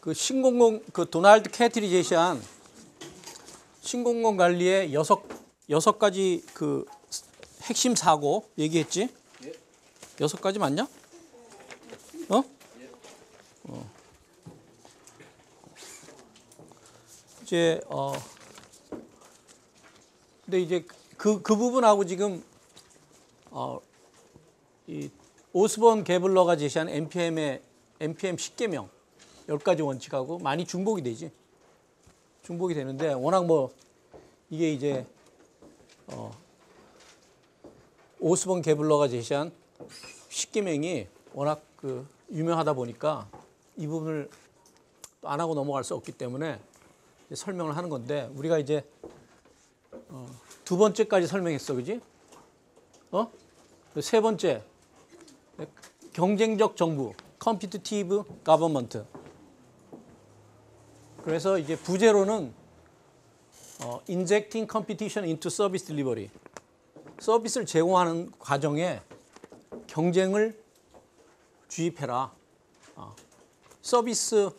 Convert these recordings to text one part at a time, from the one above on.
그 신공공 그 도널드 캐틀이 제시한 신공공 관리의 여섯 가지 그 핵심 사고 얘기했지? 여섯 가지 맞냐? 이제 근데 이제 그 부분하고 지금 이 오스본 게블러가 제시한 NPM 10개명 10가지 원칙하고 많이 중복이 되지. 중복이 되는데 워낙 뭐 이게 이제 오스본 게블러가 제시한 10개명이 워낙 그 유명하다 보니까 이 부분을 또 안 하고 넘어갈 수 없기 때문에 설명을 하는 건데 우리가 이제 두 번째까지 설명했어, 그지? 세 번째 경쟁적 정부, competitive government. 그래서 이제 부제로는 injecting competition into service delivery. 서비스를 제공하는 과정에 경쟁을 주입해라. 서비스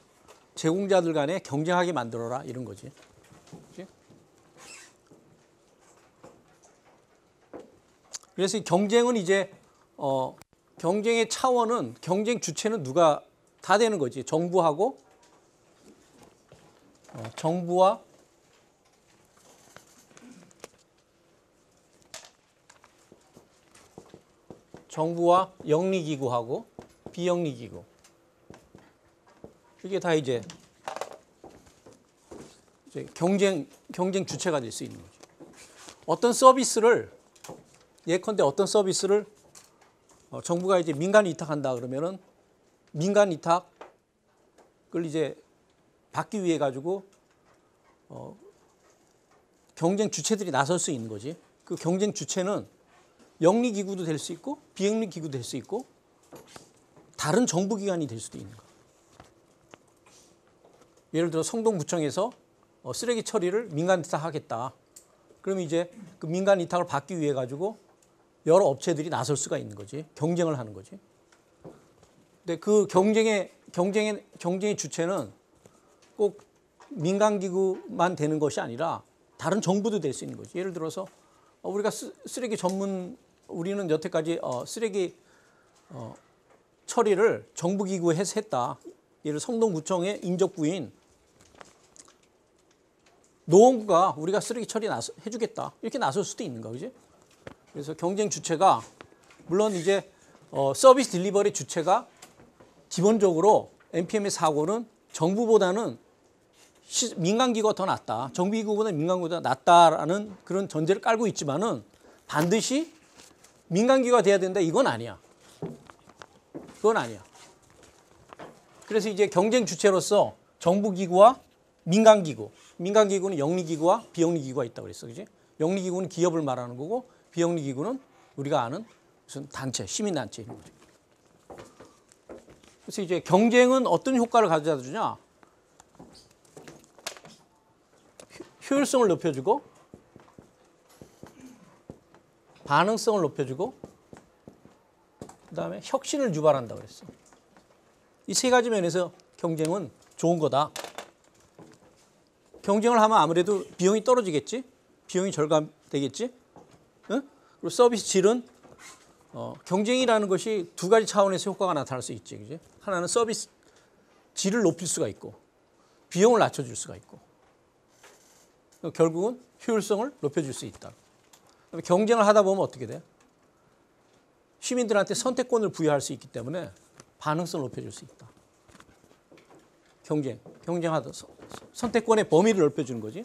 제공자들 간에 경쟁하게 만들어라 이런 거지. 그치? 그래서 이 경쟁은 이제 경쟁의 차원은 경쟁 주체는 누가 다 되는 거지. 정부와 영리기구하고 비영리기구. 이게 다 이제 경쟁 주체가 될 수 있는 거죠. 어떤 서비스를 예컨대 어떤 서비스를 정부가 이제 민간 위탁한다 그러면은 민간 위탁을 이제 받기 위해 가지고 경쟁 주체들이 나설 수 있는 거지. 그 경쟁 주체는 영리기구도 될 수 있고 비영리기구도 될 수 있고 다른 정부기관이 될 수도 있는 거야. 예를 들어 성동구청에서 쓰레기 처리를 민간 위탁하겠다. 그러면 이제 그 민간 위탁을 받기 위해 가지고 여러 업체들이 나설 수가 있는 거지. 경쟁을 하는 거지. 근데 그 경쟁의 주체는 꼭 민간기구만 되는 것이 아니라 다른 정부도 될 수 있는 거지. 예를 들어서 우리가 쓰레기 전문 우리는 여태까지 쓰레기 처리를 정부기구에서 했다. 예를 들어 성동구청의 인접부인 노원구가 우리가 쓰레기 처리 해주겠다. 이렇게 나설 수도 있는 거야, 그지? 그래서 경쟁 주체가 물론 이제 서비스 딜리버리 주체가 기본적으로 NPM의 사고는 정부보다는 민간기구가 더 낫다. 정부기구보다 민간기구가 낫다라는 그런 전제를 깔고 있지만은 반드시 민간기구가 돼야 된다. 이건 아니야. 그건 아니야. 그래서 이제 경쟁 주체로서 정부기구와 민간기구는 영리기구와 비영리기구가 있다고 그랬어, 그지? 영리기구는 기업을 말하는 거고 비영리기구는 우리가 아는 무슨 단체, 시민단체 이런 거죠. 그래서 이제 경쟁은 어떤 효과를 가져다 주냐? 효율성을 높여주고 반응성을 높여주고 그다음에 혁신을 유발한다고 그랬어. 이 세 가지 면에서 경쟁은 좋은 거다. 경쟁을 하면 아무래도 비용이 떨어지겠지? 비용이 절감되겠지? 응? 그리고 서비스 질은 경쟁이라는 것이 두 가지 차원에서 효과가 나타날 수 있지. 그지? 하나는 서비스 질을 높일 수가 있고 비용을 낮춰줄 수가 있고 결국은 효율성을 높여줄 수 있다. 경쟁을 하다 보면 어떻게 돼? 시민들한테 선택권을 부여할 수 있기 때문에 반응성을 높여줄 수 있다. 경쟁하다 선택권의 범위를 넓혀주는 거지.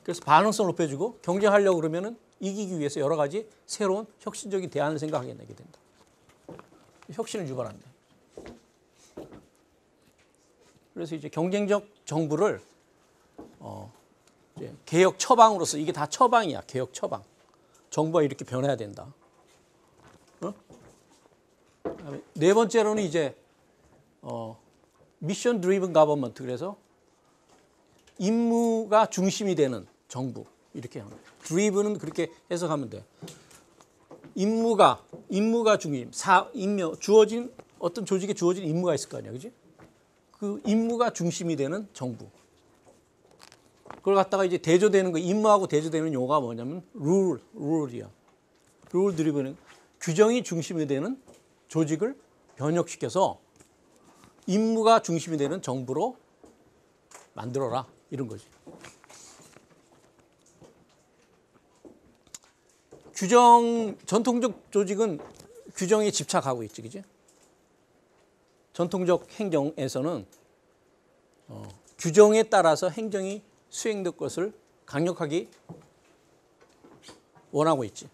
그래서 반응성을 높여주고 경쟁하려고 그러면은 이기기 위해서 여러 가지 새로운 혁신적인 대안을 생각하게 되게 된다. 혁신을 유발한다. 그래서 이제 경쟁적 정부를 이제 개혁 처방으로서 이게 다 처방이야. 개혁 처방. 정부가 이렇게 변해야 된다. 네 번째로는 이제 미션 드리븐 거버먼트. 그래서 임무가 중심이 되는 정부 이렇게 하는 거예요. 드리븐은 그렇게 해석하면 돼. 임무가 중심, 주어진 어떤 조직에 주어진 임무가 있을 거 아니야, 그지? 그 임무가 중심이 되는 정부. 그걸 갖다가 이제 대조되는 거, 임무하고 대조되는 용어가 뭐냐면 룰이야. 룰 드리븐, 규정이 중심이 되는 조직을 변혁시켜서 임무가 중심이 되는 정부로 만들어라, 이런 거지. 전통적 조직은 규정에 집착하고 있지, 그지? 전통적 행정에서는 규정에 따라서 행정이 수행될 것을 강력하게 원하고 있지.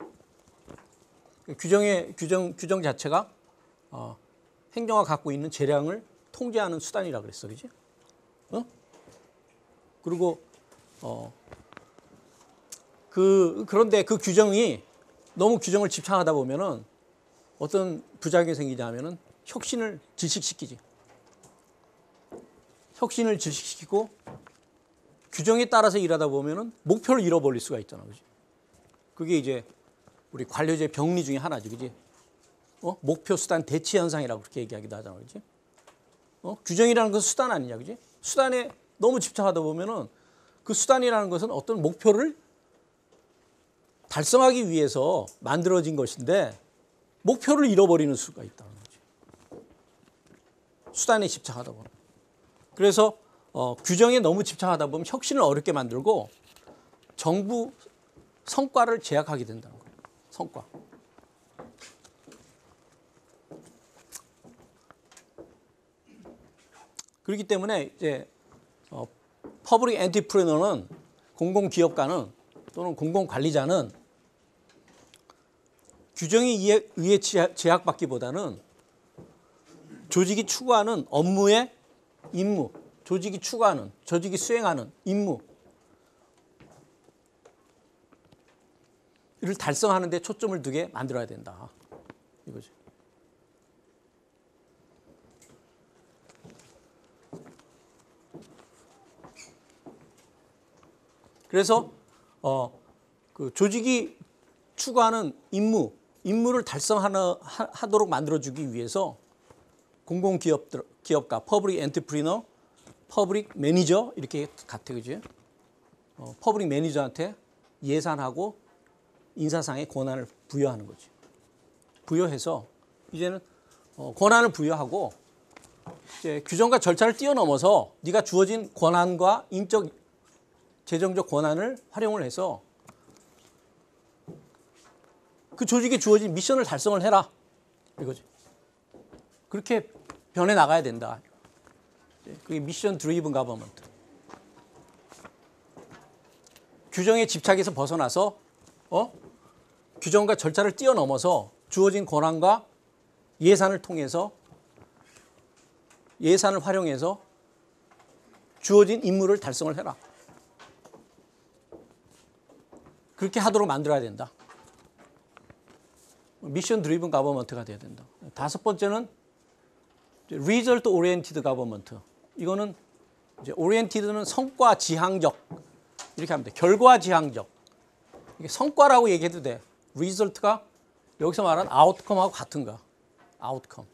규정 자체가 행정가 갖고 있는 재량을 통제하는 수단이라 그랬어, 그지? 그리고 그런데 그 규정이 너무 규정을 집착하다 보면은 어떤 부작용이 생기냐면은 혁신을 질식시키지. 혁신을 질식시키고 규정에 따라서 일하다 보면은 목표를 잃어버릴 수가 있잖아, 그지? 그게 이제 우리 관료제 병리 중에 하나지, 그지? 목표 수단 대치 현상이라고 그렇게 얘기하기도 하잖아, 그지? 규정이라는 것은 수단 아니냐, 그지? 수단에 너무 집착하다 보면은 그 수단이라는 것은 어떤 목표를 달성하기 위해서 만들어진 것인데 목표를 잃어버리는 수가 있다는 거지. 수단에 집착하다 보면. 그래서 규정에 너무 집착하다 보면 혁신을 어렵게 만들고 정부 성과를 제약하게 된다는 거예요. 성과. 그렇기 때문에 이제 퍼블릭 엔터프레너는 공공기업가는 또는 공공관리자는 규정에 의해 제약받기보다는 조직이 추구하는 업무의 임무, 조직이 수행하는 임무를 달성하는 데 초점을 두게 만들어야 된다, 이거죠. 그래서 그 조직이 추구하는 임무를 달성하도록 만들어주기 위해서 공공기업가, 퍼블릭 엔터프리너, 퍼블릭 매니저 이렇게 같아, 그지? 퍼블릭 매니저한테 예산하고 인사상의 권한을 부여하는 거지. 부여해서 이제는 권한을 부여하고 이제 규정과 절차를 뛰어넘어서 네가 주어진 권한과 인적, 재정적 권한을 활용을 해서 그 조직에 주어진 미션을 달성을 해라, 이거지. 그렇게 변해 나가야 된다. 그게 미션 드리븐 가버먼트. 규정의 집착에서 벗어나서 규정과 절차를 뛰어넘어서 주어진 권한과 예산을 통해서 예산을 활용해서 주어진 임무를 달성을 해라. 그렇게 하도록 만들어야 된다. 미션 드리븐 가버먼트가 돼야 된다. 다섯 번째는 리절트 오리엔티드 가버먼트. 이거는 이제 오리엔티드는 성과 지향적, 이렇게 하면 돼. 결과 지향적. 이게 성과라고 얘기해도 돼. 리절트가 여기서 말하는 아웃컴하고 같은 거야. 아웃컴.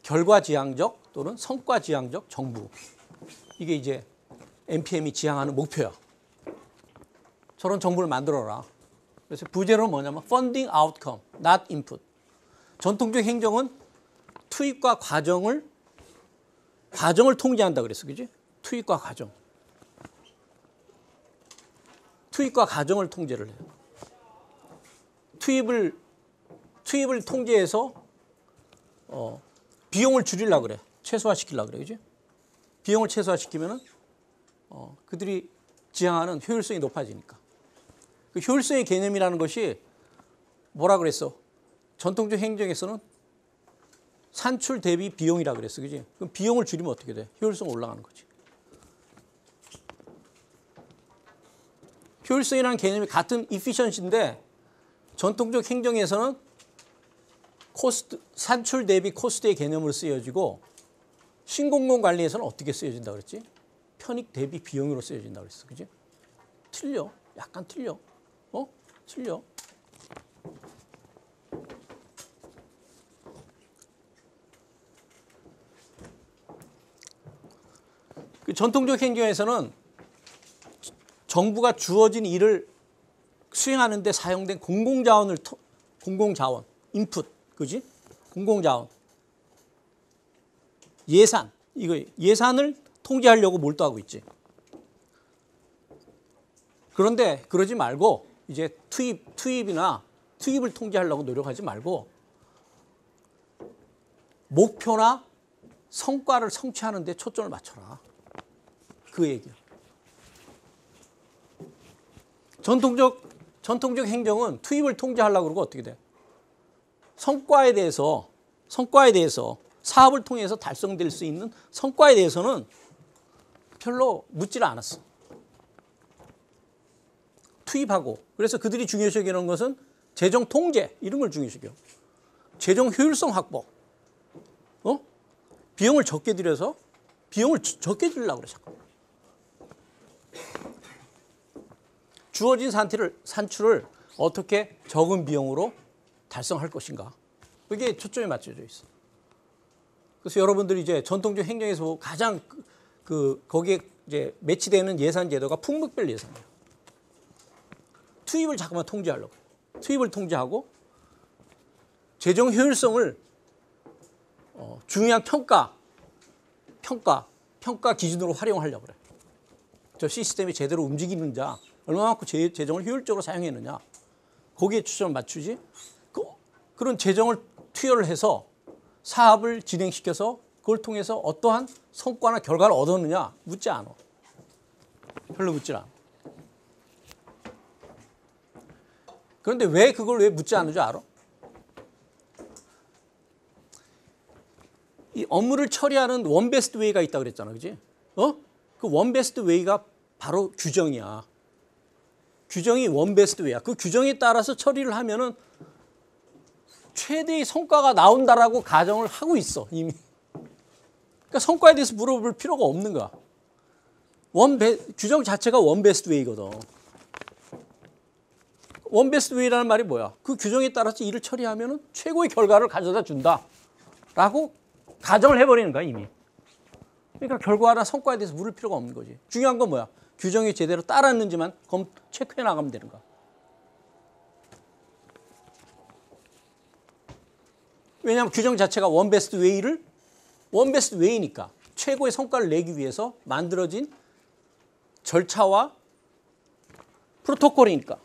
결과 지향적 또는 성과 지향적 정부. 이게 이제 NPM이 지향하는 목표야. 저런 정부를 만들어라. 그래서 부제로는 뭐냐면 funding outcome, not input. 전통적 행정은 투입과 과정을 통제한다 그랬어, 그지? 투입과 과정. 투입과 과정을 통제를 해요. 투입을 통제해서 비용을 줄이려고 그래. 최소화시키려고 그래, 그지? 비용을 최소화시키면은 그들이 지향하는 효율성이 높아지니까. 그 효율성의 개념이라는 것이 뭐라 그랬어? 전통적 행정에서는 산출 대비 비용이라 그랬어, 그지? 그럼 비용을 줄이면 어떻게 돼? 효율성 올라가는 거지. 효율성이라는 개념이 같은 efficiency인데 전통적 행정에서는 코스트, 산출 대비 코스트의 개념으로 쓰여지고 신공공 관리에서는 어떻게 쓰여진다 그랬지? 편익 대비 비용으로 쓰여진다 그랬어, 그지? 틀려. 약간 틀려. 틀려. 그 전통적 행정에서는 정부가 주어진 일을 수행하는 데 사용된 공공자원, 인풋, 그지? 공공자원, 예산, 이거 예산을 통제하려고 몰두하고 있지. 그런데 그러지 말고 이제 투입을 통제하려고 노력하지 말고 목표나 성과를 성취하는 데 초점을 맞춰라. 그 얘기야. 전통적 행정은 투입을 통제하려고 그러고 어떻게 돼? 성과에 대해서 사업을 통해서 달성될 수 있는 성과에 대해서는 별로 묻지를 않았어. 투입하고. 그래서 그들이 중요시 여기는 것은 재정 통제 이런 걸 중요시 여겨. 재정 효율성 확보. 비용을 적게 들여서 비용을 적게 주려고 그래 자꾸. 주어진 산출을 어떻게 적은 비용으로 달성할 것인가. 이게 초점이 맞춰져 있어. 그래서 여러분들이 이제 전통적 행정에서 가장 거기에 이제 매치되는 예산 제도가 품목별 예산이에요. 투입을 자꾸만 통제하려고. 투입을 통제하고 재정 효율성을 중요한 평가 기준으로 활용하려고 그래. 저 시스템이 제대로 움직이는지, 얼마만큼 재정을 효율적으로 사용했느냐. 거기에 초점을 맞추지. 그런 재정을 투여를 해서 사업을 진행시켜서 그걸 통해서 어떠한 성과나 결과를 얻었느냐 묻지 않아. 별로 묻지 않아. 그런데 왜 그걸 왜 묻지 않는 줄 알아? 이 업무를 처리하는 원베스트 웨이가 있다고 그랬잖아. 그지? 그 원베스트 웨이가 바로 규정이야. 규정이 원베스트 웨이야. 그 규정에 따라서 처리를 하면은 최대의 성과가 나온다라고 가정을 하고 있어, 이미. 그러니까 성과에 대해서 물어볼 필요가 없는 거야. 규정 자체가 원베스트 웨이거든. 원베스트 웨이라는 말이 뭐야? 그 규정에 따라서 일을 처리하면 최고의 결과를 가져다 준다라고 가정을 해버리는 거야, 이미. 그러니까 결과나 성과에 대해서 물을 필요가 없는 거지. 중요한 건 뭐야? 규정이 제대로 따랐는지만 체크해 나가면 되는 거야. 왜냐하면 규정 자체가 원베스트 웨이니까 최고의 성과를 내기 위해서 만들어진 절차와 프로토콜이니까.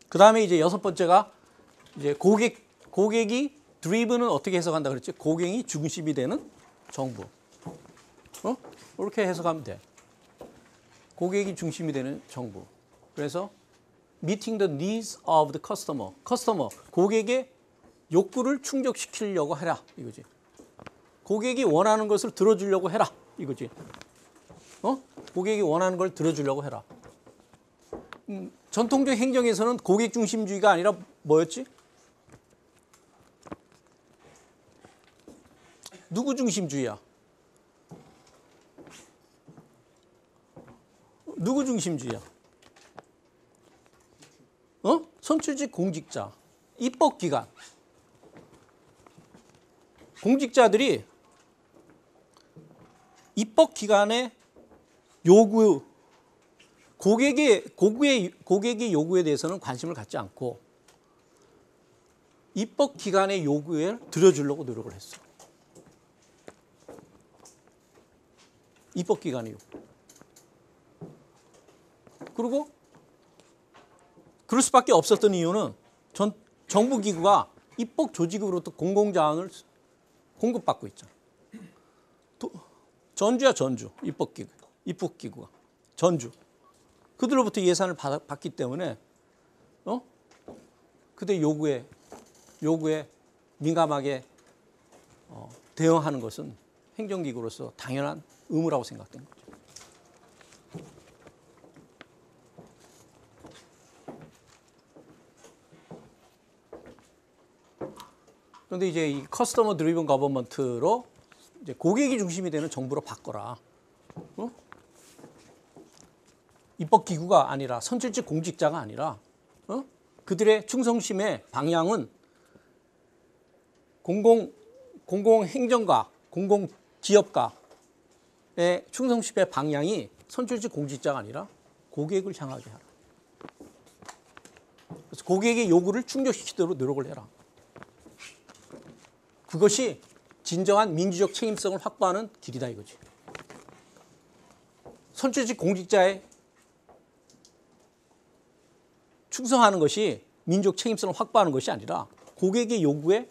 그 다음에 이제 여섯 번째가 이제 고객이 드리븐은 어떻게 해석한다 그랬지? 고객이 중심이 되는 정부. 이렇게 해석하면 돼. 고객이 중심이 되는 정부. 그래서 meeting the needs of the customer. 고객의 욕구를 충족시키려고 해라. 이거지. 고객이 원하는 것을 들어주려고 해라. 이거지. 고객이 원하는 걸 들어주려고 해라. 전통적 행정에서는 고객 중심주의가 아니라 뭐였지? 누구 중심주의야? 누구 중심주의야? 선출직 공직자, 입법기관. 공직자들이 입법기관의 요구, 고객의 요구에 대해서는 관심을 갖지 않고 입법기관의 요구에 들어주려고 노력을 했어. 입법기관의 요구. 그리고 그럴 수밖에 없었던 이유는 정부기구가 입법조직으로부터 공공자원을 공급받고 있잖아. 전주야 전주. 입법기구가. 전주. 그들로부터 예산을 받기 때문에 그들의 요구에 민감하게 대응하는 것은 행정기구로서 당연한 의무라고 생각된 거죠. 그런데 이제 이 커스터머 드리븐 거버먼트로 이제 고객이 중심이 되는 정부로 바꿔라. 어? 입법기구가 아니라 선출직 공직자가 아니라 그들의 충성심의 방향은 공공행정가, 공공기업가의 충성심의 방향이 선출직 공직자가 아니라 고객을 향하게 하라. 그래서 고객의 요구를 충족시키도록 노력을 해라. 그것이 진정한 민주적 책임성을 확보하는 길이다 이거지. 선출직 공직자의 충성하는 것이 민족 책임성을 확보하는 것이 아니라 고객의 요구에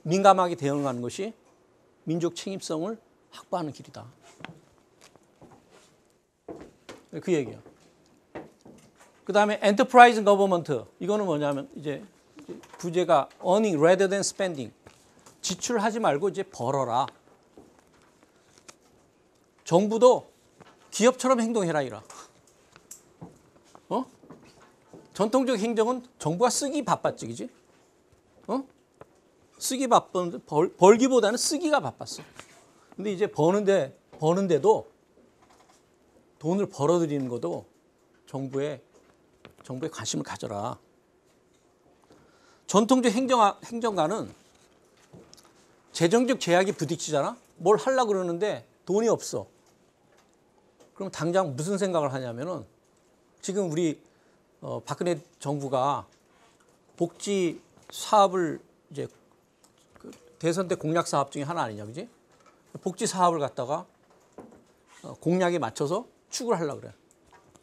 민감하게 대응하는 것이 민족 책임성을 확보하는 길이다. 그 얘기야. 그 다음에 enterprise government. 이거는 뭐냐면 이제 부제가 earning rather than spending. 지출하지 말고 이제 벌어라. 정부도 기업처럼 행동해라 이라. 전통적 행정은 정부가 쓰기 바빴지, 그지? 쓰기 바쁜데 벌기보다는 쓰기가 바빴어. 근데 이제 버는데도 돈을 벌어들이는 것도 정부에 관심을 가져라. 전통적 행정가는 재정적 제약이 부딪히잖아. 뭘 하려고 그러는데 돈이 없어. 그럼 당장 무슨 생각을 하냐면은 지금 우리 박근혜 정부가 복지 사업을 이제 그 대선 때 공약 사업 중에 하나 아니냐, 그지? 복지 사업을 갖다가 공약에 맞춰서 추구를 하려고 그래.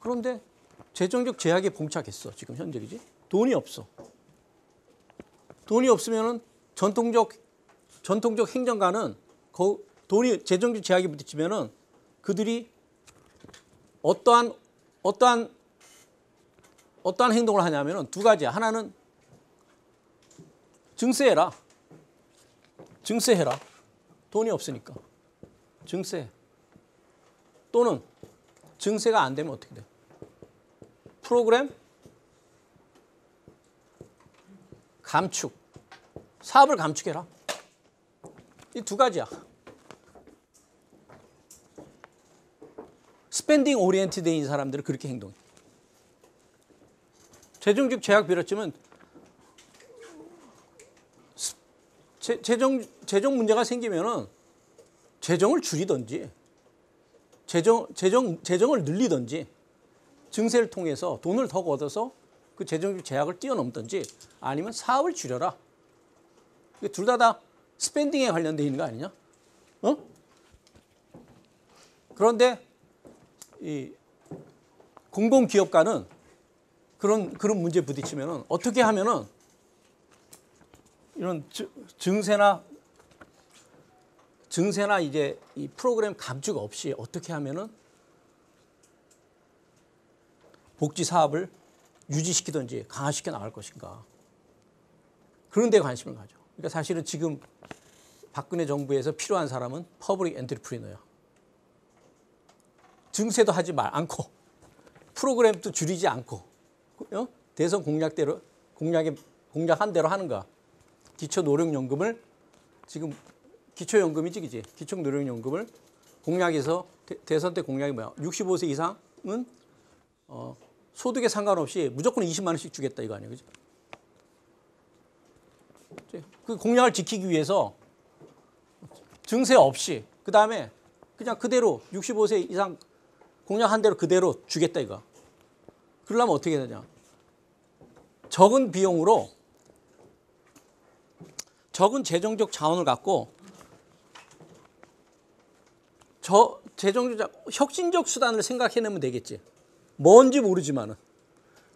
그런데 재정적 제약에 봉착했어. 지금 현재, 그지? 돈이 없어. 돈이 없으면은 전통적 행정가는 돈이 재정적 제약에 부딪히면은 그들이 어떠한 행동을 하냐면은 두 가지야. 하나는 증세해라. 돈이 없으니까. 증세. 또는 증세가 안 되면 어떻게 돼? 프로그램 감축. 사업을 감축해라. 이 두 가지야. 스펜딩 오리엔티드인 사람들은 그렇게 행동해. 재정적 제약 빌었지만 재정 문제가 생기면은 재정을 줄이든지 재정을 늘리든지 증세를 통해서 돈을 더 얻어서 그 재정적 제약을 뛰어넘든지 아니면 사업을 줄여라. 둘 다 스펜딩에 관련되어 있는 거 아니냐? 그런데 이 공공기업가는 그런 문제에 부딪히면은 어떻게 하면은 이런 증세나 이제 이 프로그램 감축 없이 어떻게 하면은 복지 사업을 유지시키든지 강화시켜 나갈 것인가. 그런 데 관심을 가져. 그러니까 사실은 지금 박근혜 정부에서 필요한 사람은 퍼블릭 엔트리프리너야. 증세도 하지 않고 프로그램도 줄이지 않고 대선 공약한 대로 하는가. 기초노령연금을 지금 기초연금이지, 그지? 기초노령연금을 공약에서 대선 때 공약이 뭐야? 65세 이상은 소득에 상관없이 무조건 20만 원씩 주겠다 이거 아니야, 그지? 그 공약을 지키기 위해서 증세 없이 그 다음에 그냥 그대로 65세 이상 공약한 대로 그대로 주겠다 이거. 그러려면 어떻게 되냐? 적은 비용으로 적은 재정적 자원을 갖고 혁신적 수단을 생각해내면 되겠지. 뭔지 모르지만은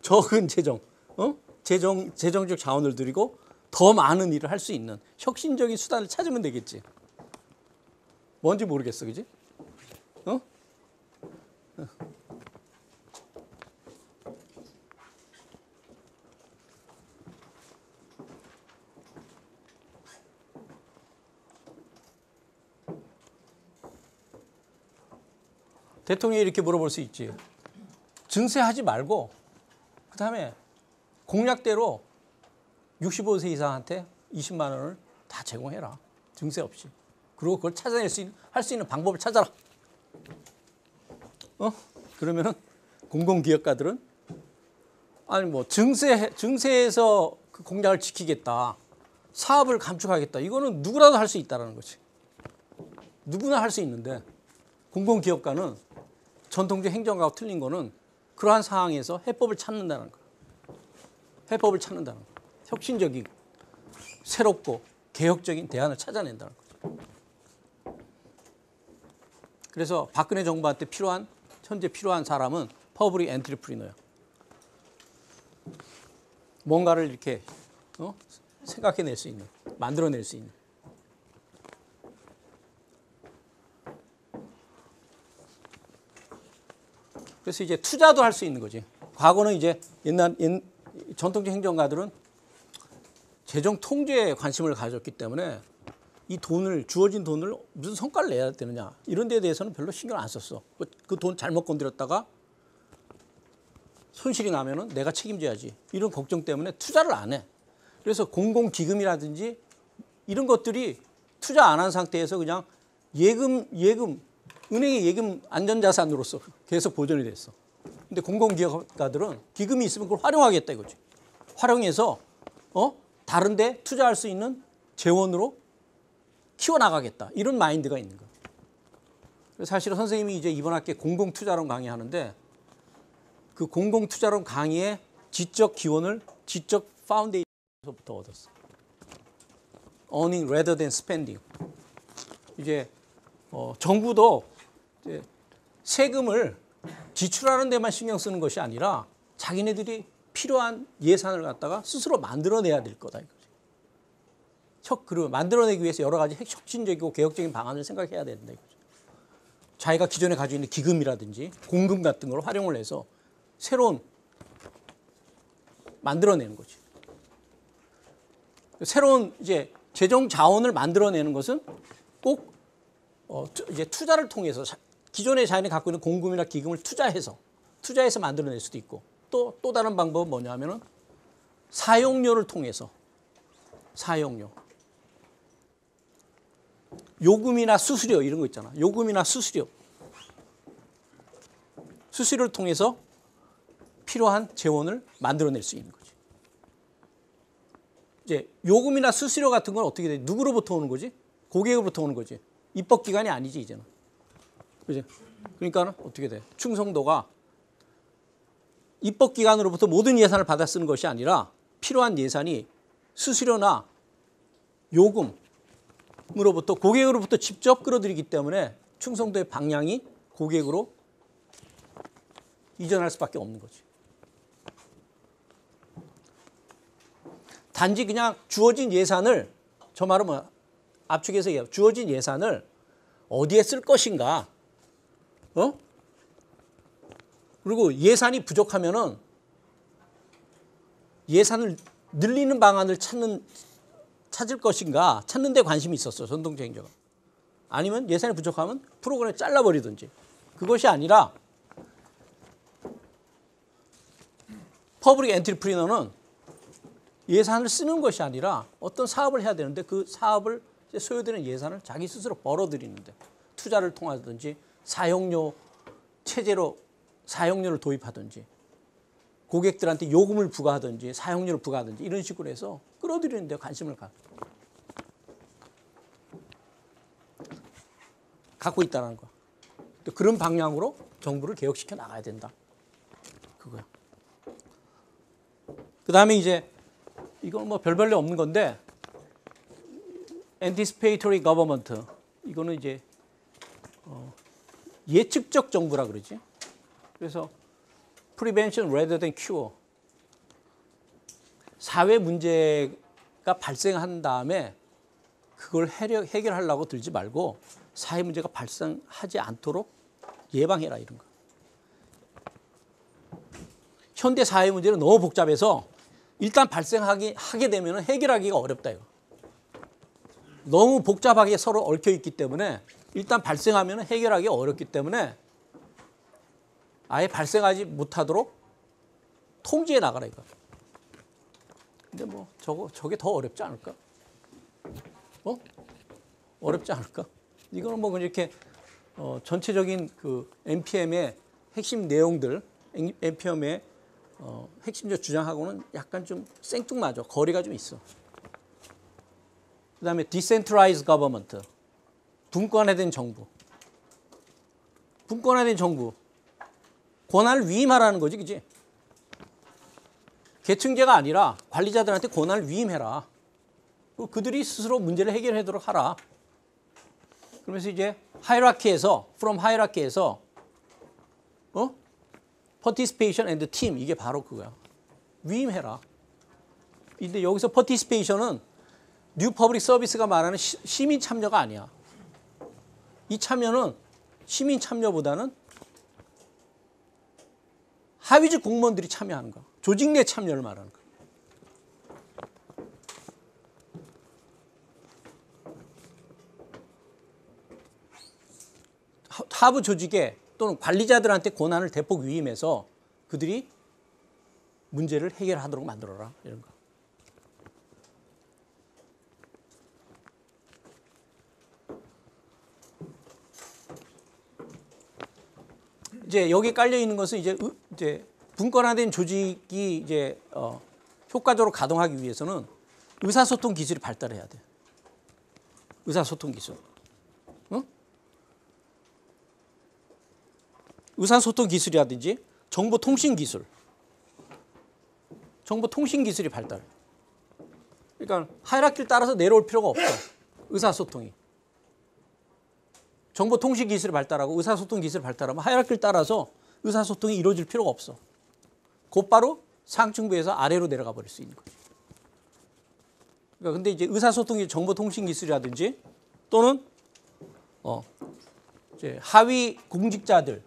적은 재정적 자원을 들이고 더 많은 일을 할 수 있는 혁신적인 수단을 찾으면 되겠지. 뭔지 모르겠어, 그지? 대통령이 이렇게 물어볼 수 있지. 증세하지 말고 그다음에 공약대로 65세 이상한테 20만 원을 다 제공해라. 증세 없이. 그리고 그걸 찾아낼 수 있는, 할 수 있는 방법을 찾아라. 그러면은 공공기업가들은 아니 뭐 증세에서 그 공약을 지키겠다. 사업을 감축하겠다. 이거는 누구라도 할 수 있다라는 거지. 누구나 할 수 있는데 공공기업가는 전통적 행정가하고 틀린 거는 그러한 상황에서 해법을 찾는다는 거예요. 해법을 찾는다는 거예요. 혁신적이고 새롭고 개혁적인 대안을 찾아낸다는 거죠. 그래서 박근혜 정부한테 현재 필요한 사람은 퍼블릭 엔트리프리너야. 뭔가를 이렇게 생각해낼 수 있는, 만들어낼 수 있는. 그래서 이제 투자도 할 수 있는 거지. 과거는 이제 전통적 행정가들은 재정 통제에 관심을 가졌기 때문에 이 주어진 돈을 무슨 성과를 내야 되느냐 이런 데에 대해서는 별로 신경 안 썼어. 그 돈 잘못 건드렸다가 손실이 나면은 내가 책임져야지. 이런 걱정 때문에 투자를 안 해. 그래서 공공기금이라든지 이런 것들이 투자 안 한 상태에서 그냥 은행의 예금 안전자산으로서 계속 보존이 됐어. 근데 공공기업가들은 기금이 있으면 그걸 활용하겠다 이거지. 활용해서 다른 데 투자할 수 있는 재원으로 키워나가겠다. 이런 마인드가 있는 거야. 그래서 사실은 선생님이 이제 이번 학기에 공공투자론 강의하는데 그 공공투자론 강의의 지적 기원을 지적 파운데이션에서부터 얻었어. Earning rather than spending. 이제 정부도 이제 세금을 지출하는 데만 신경 쓰는 것이 아니라 자기네들이 필요한 예산을 갖다가 스스로 만들어내야 될 거다 이거지. 그리고 만들어내기 위해서 여러 가지 혁신적이고 개혁적인 방안을 생각해야 된다 이거죠. 자기가 기존에 가지고 있는 기금이라든지 공금 같은 걸 활용을 해서 새로운 만들어내는 거지. 새로운 이제 재정 자원을 만들어내는 것은 꼭 이제 투자를 통해서 기존에 자신이 갖고 있는 공금이나 기금을 투자해서 만들어낼 수도 있고 또 다른 방법은 뭐냐면은 사용료를 통해서 요금이나 수수료 이런 거 있잖아. 요금이나 수수료를 통해서 필요한 재원을 만들어낼 수 있는 거지. 이제 요금이나 수수료 같은 건 어떻게 돼? 누구로부터 오는 거지? 고객으로부터 오는 거지. 입법기관이 아니지 이제는. 그지? 그러니까 어떻게 돼? 충성도가 입법기관으로부터 모든 예산을 받아 쓰는 것이 아니라 필요한 예산이 수수료나 요금으로부터 고객으로부터 직접 끌어들이기 때문에 충성도의 방향이 고객으로 이전할 수밖에 없는 거지. 단지 그냥 주어진 예산을 저 말은 뭐야? 압축해서 얘기해요. 주어진 예산을 어디에 쓸 것인가? 그리고 예산이 부족하면은 예산을 늘리는 방안을 찾을 것인가? 찾는 데 관심이 있었어. 전통적 행정가. 아니면 예산이 부족하면 프로그램을 잘라버리든지. 그것이 아니라 퍼블릭 엔트리프리너는 예산을 쓰는 것이 아니라 어떤 사업을 해야 되는데 그 사업을 소요되는 예산을 자기 스스로 벌어들이는데 투자를 통하든지 사용료 체제로 사용료를 도입하든지 고객들한테 요금을 부과하든지 사용료를 부과하든지 이런 식으로 해서 끌어들이는 데 관심을 갖고 있다는 거야. 그런 방향으로 정부를 개혁시켜 나가야 된다. 그거야. 그다음에 이제 이건 뭐 별별로 없는 건데 anticipatory government 이거는 이제 예측적 정부라 그러지. 그래서 prevention rather than cure. 사회 문제가 발생한 다음에 그걸 해결하려고 들지 말고 사회 문제가 발생하지 않도록 예방해라 이런 거. 현대 사회 문제는 너무 복잡해서 일단 발생하게 되면 해결하기가 어렵다 이거. 너무 복잡하게 서로 얽혀 있기 때문에 일단 발생하면 해결하기 어렵기 때문에 아예 발생하지 못하도록 통제해 나가라 이거. 근데 뭐 저게 더 어렵지 않을까? 어렵지 않을까? 이거는 뭐 이렇게 전체적인 그 NPM의 핵심 내용들, NPM의 핵심적 주장하고는 약간 좀 생뚱맞아. 거리가 좀 있어. 그다음에 Decentralized Government, 분권화된 정부. 분권화된 정부. 권한을 위임하라는 거지, 그지? 계층제가 아니라 관리자들한테 권한을 위임해라. 그들이 스스로 문제를 해결하도록 하라. 그러면서 이제 하이라키에서, from 하이라키에서 participation and team, 이게 바로 그거야. 위임해라. 근데 여기서 participation은 뉴 퍼블릭 서비스가 말하는 시민 참여가 아니야. 이 참여는 시민 참여보다는 하위직 공무원들이 참여하는 거야. 조직 내 참여를 말하는 거야. 하부 조직에 또는 관리자들한테 권한을 대폭 위임해서 그들이 문제를 해결하도록 만들어라. 이런 거. 이제 여기 깔려 있는 것은 이제 분권화된 조직이 이제 효과적으로 가동하기 위해서는 의사소통 기술이 발달해야 돼. 의사소통 기술. 응? 의사소통 기술이라든지 정보통신 기술. 정보통신 기술이 발달해. 그러니까 하이라키를 따라서 내려올 필요가 없어. 의사소통이. 정보통신 기술이 발달하고 의사소통 기술이 발달하면 하이라키를 따라서 의사소통이 이루어질 필요가 없어. 곧바로 상층부에서 아래로 내려가 버릴 수 있는 거죠. 그러니까 근데 이제 의사소통이 정보통신 기술이라든지 또는 이제 하위 공직자들의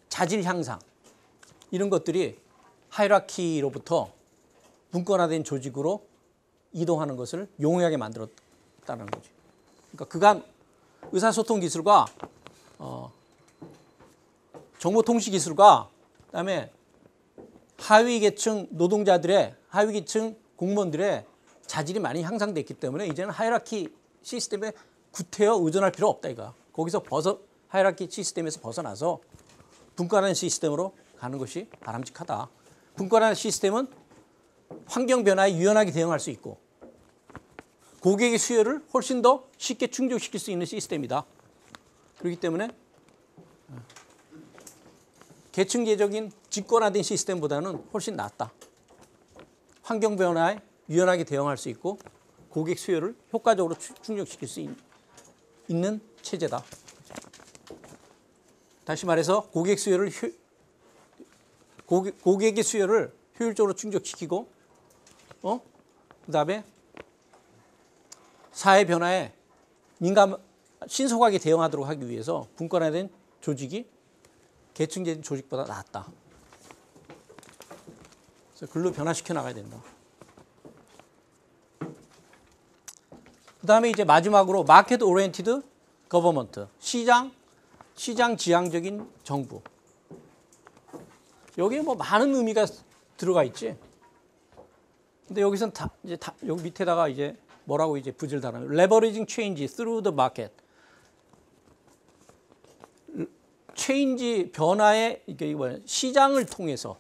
자질 향상 이런 것들이 하이라키로부터 분권화된 조직으로 이동하는 것을 용이하게 만들었다는 거죠. 그러니까 그간 의사소통 기술과 정보통신 기술과 그다음에 하위 계층 노동자들의 하위 계층 공무원들의 자질이 많이 향상됐기 때문에 이제는 하이라키 시스템에 구태여 의존할 필요 없다 이거. 거기서 하이라키 시스템에서 벗어나서 분권화된 시스템으로 가는 것이 바람직하다. 분권화된 시스템은 환경 변화에 유연하게 대응할 수 있고 고객의 수요를 훨씬 더 쉽게 충족시킬 수 있는 시스템이다. 그렇기 때문에 계층제적인 직권화된 시스템보다는 훨씬 낫다. 환경 변화에 유연하게 대응할 수 있고 고객 수요를 효과적으로 충족시킬 수 있는 체제다. 다시 말해서 고객의 수요를 효율적으로 충족시키고 그다음에 사회 변화에 신속하게 대응하도록 하기 위해서 분권화된 조직이 계층제된 조직보다 낫다. 그래서 글로 변화시켜 나가야 된다. 그다음에 이제 마지막으로 마켓 오리엔티드 거버먼트, 시장 지향적인 정부. 여기에 뭐 많은 의미가 들어가 있지. 근데 여기서는 여기 밑에다가 이제 뭐라고 이제 부제를 달아요. Leveraging change through the market. 체인지 변화의 이게 뭐야? 시장을 통해서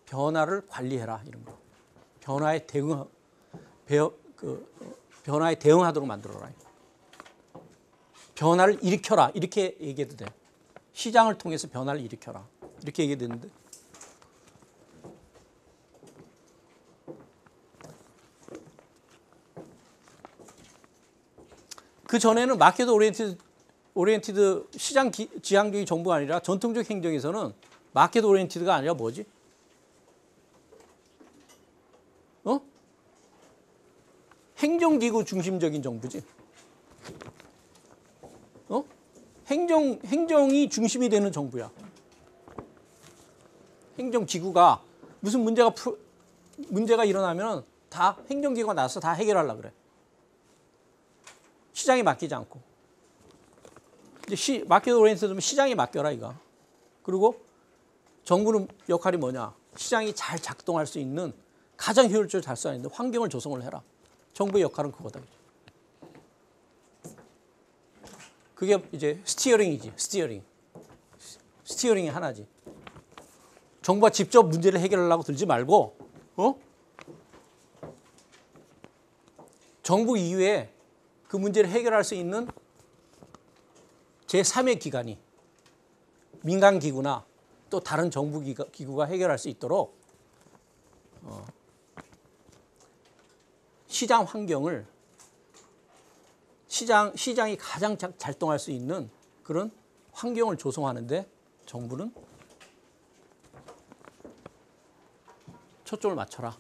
변화를 관리해라 이런 거. 변화에 대응하도록 만들어라. 변화를 일으켜라 이렇게 얘기해도 돼. 시장을 통해서 변화를 일으켜라 이렇게 얘기되는데 그 전에는 마켓 오리엔티드 시장 지향적인 정부가 아니라 전통적 행정에서는 마켓 오리엔티드가 아니라 뭐지? 행정기구 중심적인 정부지. 행정이 중심이 되는 정부야. 행정기구가 무슨 문제가 일어나면 다 행정기구가 나서 다 해결하려고 그래. 시장에 맡기지 않고. 이제 마켓 오리엔티드면 시장에 맡겨라 이거. 그리고 정부는 역할이 뭐냐? 시장이 잘 작동할 수 있는 가장 효율적으로 잘 수 있는 환경을 조성을 해라. 정부의 역할은 그거다. 그게 이제 스티어링이지. 스티어링이 하나지. 정부가 직접 문제를 해결하려고 들지 말고 정부 이후에 그 문제를 해결할 수 있는 제3의 기관이 민간기구나 또 다른 정부 기구가 해결할 수 있도록 시장 환경을 시장이 가장 작동할 수 있는 그런 환경을 조성하는데 정부는 초점을 맞춰라.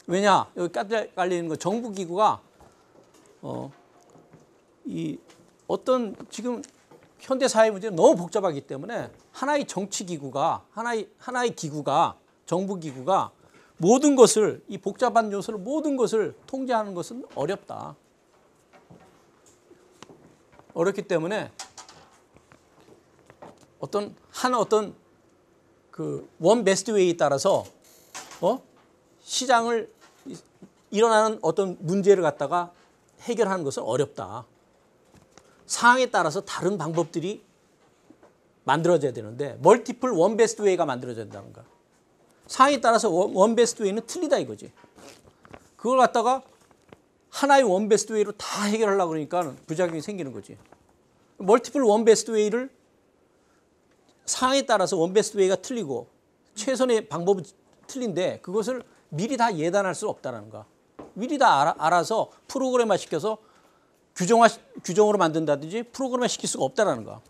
왜냐? 여기 깔리는 거 정부 기구가 어떤 지금 현대 사회 문제는 너무 복잡하기 때문에 하나의 정치 기구가 하나의 기구가 정부 기구가 모든 것을 이 복잡한 요소를 모든 것을 통제하는 것은 어렵다. 어렵기 때문에 어떤 그 원 베스트 웨이에 따라서 시장을 일어나는 어떤 문제를 갖다가 해결하는 것은 어렵다. 상황에 따라서 다른 방법들이 만들어져야 되는데 멀티플 원 베스트 웨이가 만들어져야 된다는 거야. 상황에 따라서 원 베스트 웨이는 틀리다 이거지. 그걸 갖다가 하나의 원 베스트 웨이로 다 해결하려고 그러니까 부작용이 생기는 거지. 멀티플 원 베스트 웨이를 상황에 따라서 원 베스트 웨이가 틀리고 최선의 방법은 틀린데 그것을 미리 다 예단할 수 없다는 거야. 미리 다 알아서 프로그램화 시켜서 규정으로 만든다든지 프로그램화 시킬 수가 없다는 거야.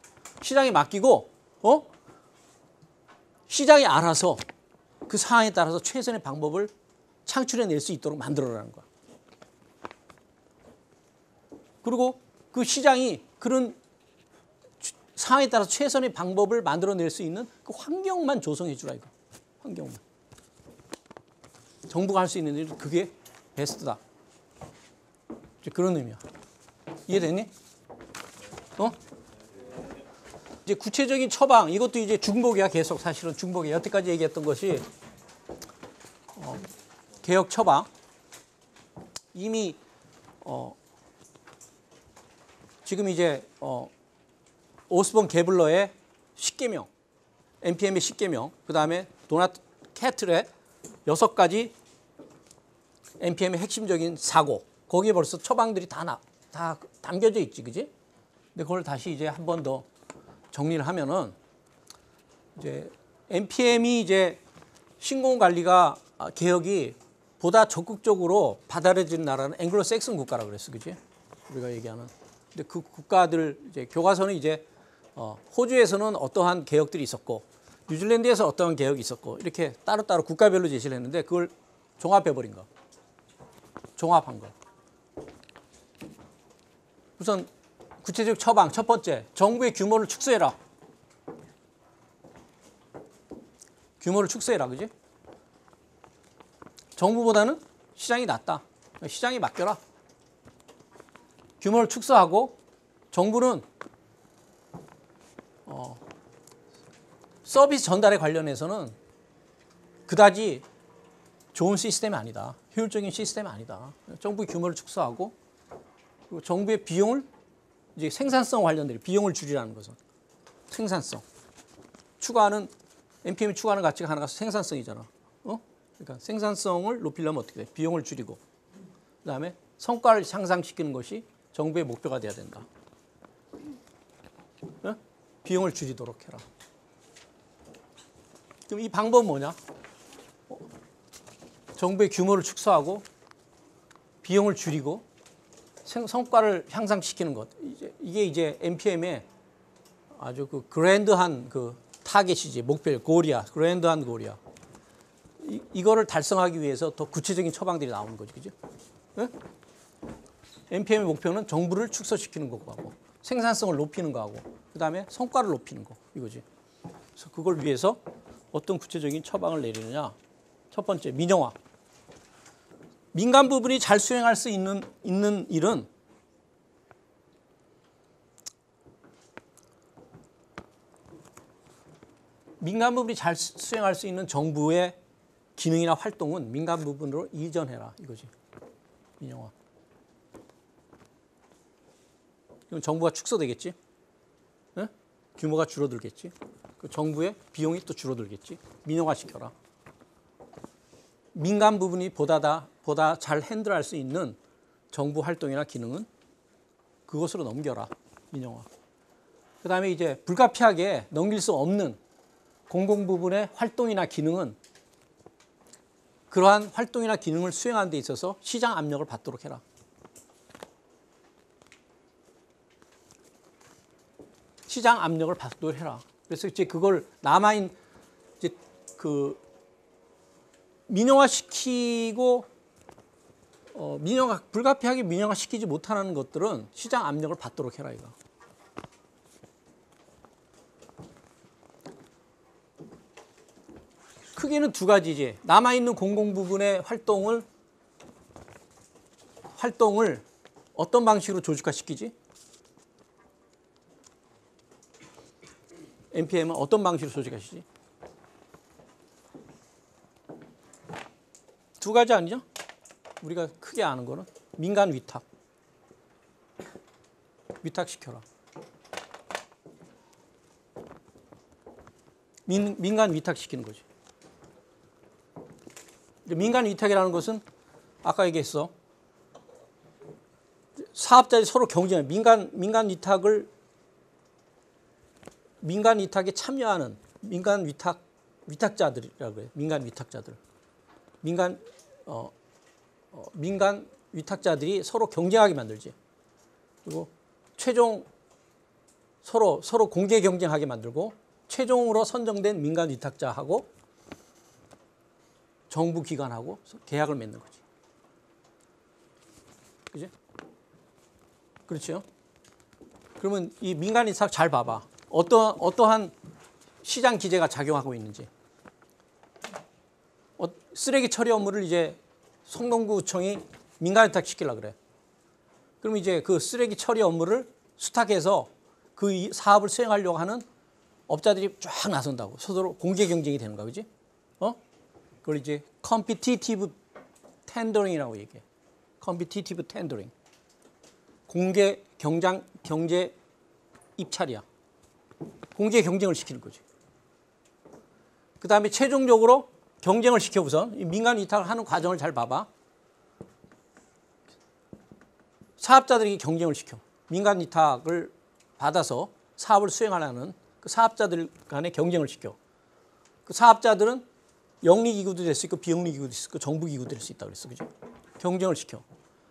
시장에 맡기고 시장이 알아서 그 상황에 따라서 최선의 방법을 창출해낼 수 있도록 만들어라는 거야. 그리고 그 시장이 그런 상황에 따라서 최선의 방법을 만들어낼 수 있는 그 환경만 조성해 주라 이거. 환경만. 정부가 할 수 있는 일 그게 베스트다. 그런 의미야. 이해됐니? 이제 구체적인 처방 이것도 이제 중복이야 계속 사실은 중복이야. 여태까지 얘기했던 것이 개혁 처방 이미 지금 이제 오스본 게블러의 10개명, NPM의 10개명, 그 다음에 도나트 캐틀의 6가지 NPM의 핵심적인 사고, 거기에 벌써 처방들이 다 담겨져 있지, 그지? 근데 그걸 다시 이제 한 번 더 정리를 하면은 이제 NPM이 이제 신공 관리가 개혁이 보다 적극적으로 받아들여진 나라는 앵글로색슨 국가라고 그랬어, 그지? 우리가 얘기하는. 근데 그 국가들 이제 교과서는 이제 호주에서는 어떠한 개혁들이 있었고 뉴질랜드에서 어떠한 개혁이 있었고 이렇게 따로따로 국가별로 제시를 했는데 그걸 종합해버린 거. 종합한 거. 우선 구체적 처방 첫 번째 정부의 규모를 축소해라. 규모를 축소해라. 그지? 정부보다는 시장이 낫다. 시장에 맡겨라. 규모를 축소하고 정부는 서비스 전달에 관련해서는 그다지 좋은 시스템이 아니다. 효율적인 시스템이 아니다. 정부의 규모를 축소하고 그리고 정부의 비용을 이제 생산성 관련된 비용을 줄이라는 것은 생산성 추가하는 NPM이 추가하는 가치가 하나가 생산성이잖아. 그러니까 생산성을 높이려면 어떻게 돼? 비용을 줄이고 그다음에 성과를 향상시키는 것이 정부의 목표가 돼야 된다. 비용을 줄이도록 해라. 그럼 이 방법은 뭐냐? 정부의 규모를 축소하고 비용을 줄이고 성과를 향상시키는 것. 이게 이제 NPM의 아주 그 그랜드한 그 타겟이지. 목표, 고리야. 그랜드한 고리야. 이거를 달성하기 위해서 더 구체적인 처방들이 나오는 거지. 그죠? NPM의 목표는 정부를 축소시키는 거고 생산성을 높이는 거하고 그다음에 성과를 높이는 거 이거지. 그래서 그걸 위해서 어떤 구체적인 처방을 내리느냐. 첫 번째 민영화. 민간 부분이 잘 수행할 수 있는 일은 민간 부분이 잘 수행할 수 있는 정부의 기능이나 활동은 민간 부분으로 이전해라 이거지. 민영화. 그럼 정부가 축소되겠지. 네? 규모가 줄어들겠지. 그 정부의 비용이 또 줄어들겠지. 민영화시켜라. 민간 부분이 보다 잘 핸들할 수 있는 정부 활동이나 기능은 그것으로 넘겨라. 민영화. 그 다음에 이제 불가피하게 넘길 수 없는 공공 부분의 활동이나 기능은 그러한 활동이나 기능을 수행하는 데 있어서 시장 압력을 받도록 해라. 시장 압력을 받도록 해라. 그래서 이제 그걸 남아있는 이제 그 민영화시키고 불가피하게 민영화시키지 못하는 것들은 시장 압력을 받도록 해라 이거. 크게는 두 가지지. 남아있는 공공 부분의 활동을 어떤 방식으로 조직화시키지? NPM은 어떤 방식으로 조직화시키지? 두 가지 아니죠? 우리가 크게 아는 거는 민간 위탁시켜라. 민간 위탁시키는 거지. 민간 위탁이라는 것은 아까 얘기했어. 사업자들이 서로 경쟁해. 민간 위탁에 참여하는 위탁자들이라고 해요. 민간 위탁자들. 민간 위탁자들이 서로 경쟁하게 만들지. 그리고 최종 서로 공개 경쟁하게 만들고 최종으로 선정된 민간 위탁자하고 정부 기관하고 계약을 맺는 거지. 그지? 그렇죠? 그러면 이 민간 위탁 잘 봐봐. 어떠한 시장 기제가 작용하고 있는지. 쓰레기 처리 업무를 이제 성동구청이 민간 위탁 시키려고 그래. 그럼 이제 그 쓰레기 처리 업무를 수탁해서 그 사업을 수행하려고 하는 업자들이 쫙 나선다고. 서로 공개 경쟁이 되는 거야. 그지? 그걸 이제 competitive tendering이라고 얘기해. competitive tendering. 공개 경제 입찰이야. 공개 경쟁을 시키는 거지. 그 다음에 최종적으로 경쟁을 시켜 우선 민간 위탁을 하는 과정을 잘 봐봐. 사업자들이 경쟁을 시켜. 민간 위탁을 받아서 사업을 수행하려는 그 사업자들 간에 경쟁을 시켜. 그 사업자들은 영리기구도 될 수 있고 비영리기구도 있을 수 있고 정부기구도 될 수 있다고 그랬어. 그죠? 경쟁을 시켜.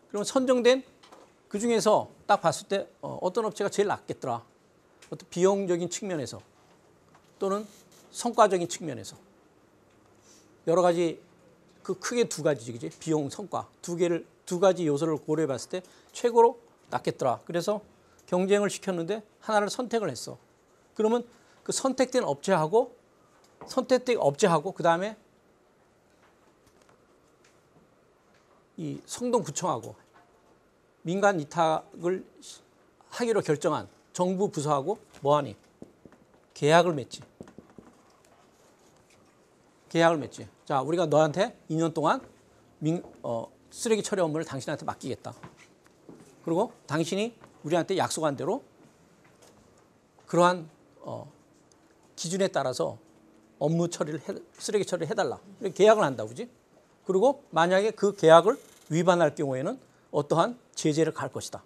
그러면 선정된 그 중에서 딱 봤을 때 어떤 업체가 제일 낫겠더라. 어떤 비용적인 측면에서 또는 성과적인 측면에서 여러 가지 그 크게 두 가지지. 그지? 비용, 성과 두 가지 요소를 고려해 봤을 때 최고로 낫겠더라. 그래서 경쟁을 시켰는데 하나를 선택을 했어. 그러면 그 선택된 업체하고 그다음에 이 성동구청하고 민간 위탁을 하기로 결정한 정부 부서하고 뭐하니? 계약을 맺지. 자, 우리가 너한테 2년 동안 쓰레기 처리 업무를 당신한테 맡기겠다. 그리고 당신이 우리한테 약속한 대로 그러한 기준에 따라서 쓰레기 처리를 해달라. 이렇게 계약을 한다, 그지? 그리고 만약에 그 계약을 위반할 경우에는 어떠한 제재를 가할 것이다.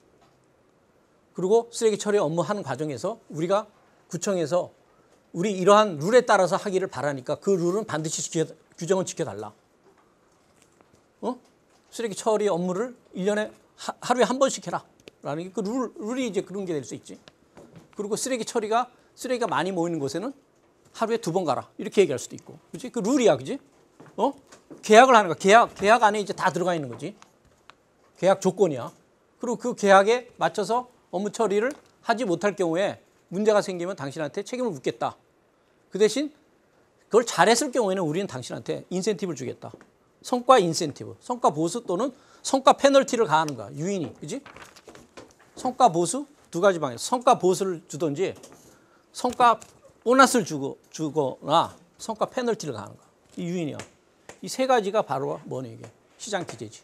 그리고 쓰레기 처리 업무하는 과정에서 우리가 구청에서 우리 이러한 룰에 따라서 하기를 바라니까 그 룰은 반드시 규정을 지켜달라. 쓰레기 처리 업무를 1년에 하루에 한 번씩 해라. 라는 게 그 룰이 이제 그런 게 될 수 있지. 그리고 쓰레기가 많이 모이는 곳에는 하루에 2번 가라. 이렇게 얘기할 수도 있고. 그렇지? 그 룰이야. 그지? 계약을 하는 거야. 계약 안에 이제 다 들어가 있는 거지. 계약 조건이야. 그리고 그 계약에 맞춰서 업무 처리를 하지 못할 경우에 문제가 생기면 당신한테 책임을 묻겠다. 그 대신 그걸 잘했을 경우에는 우리는 당신한테 인센티브를 주겠다. 성과 인센티브, 성과 보수 또는 성과 페널티를 가하는 거야. 유인이. 그지? 성과 보수 두 가지 방향. 성과 보수를 주든지 성과 보너스를 주거나 성과 페널티를 가하는 거야. 이 유인이야. 이 세 가지가 바로 뭐냐 이게 시장 기제지.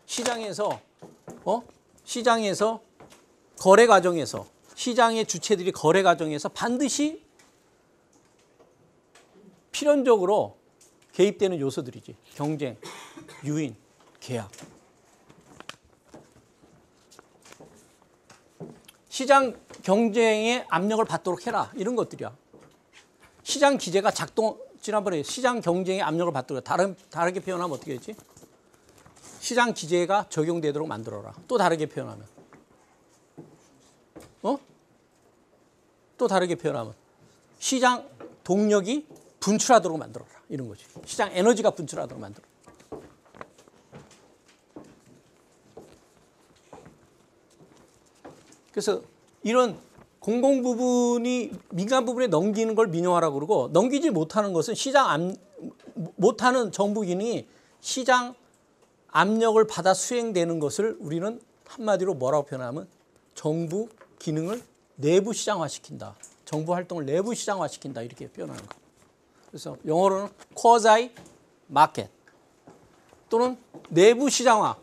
시장에서 시장에서 거래 과정에서 시장의 주체들이 거래 과정에서 반드시 필연적으로 개입되는 요소들이지. 경쟁, 유인, 계약. 시장 경쟁에 압력을 받도록 해라. 이런 것들이야. 시장 기제가 지난번에 시장 경쟁에 압력을 받도록 다르게 표현하면 어떻게 했지? 시장 기제가 적용되도록 만들어라. 또 다르게 표현하면. 또 다르게 표현하면. 시장 동력이 분출하도록 만들어라. 이런 거지. 시장 에너지가 분출하도록 만들어라. 그래서 이런 공공 부분이 민간 부분에 넘기는 걸 민영화라고 그러고 넘기지 못하는 것은 못하는 정부 기능이 시장 압력을 받아 수행되는 것을 우리는 한마디로 뭐라고 표현하면 정부 기능을 내부 시장화시킨다. 정부 활동을 내부 시장화시킨다. 이렇게 표현하는 거. 그래서 영어로는 quasi market 또는 내부 시장화,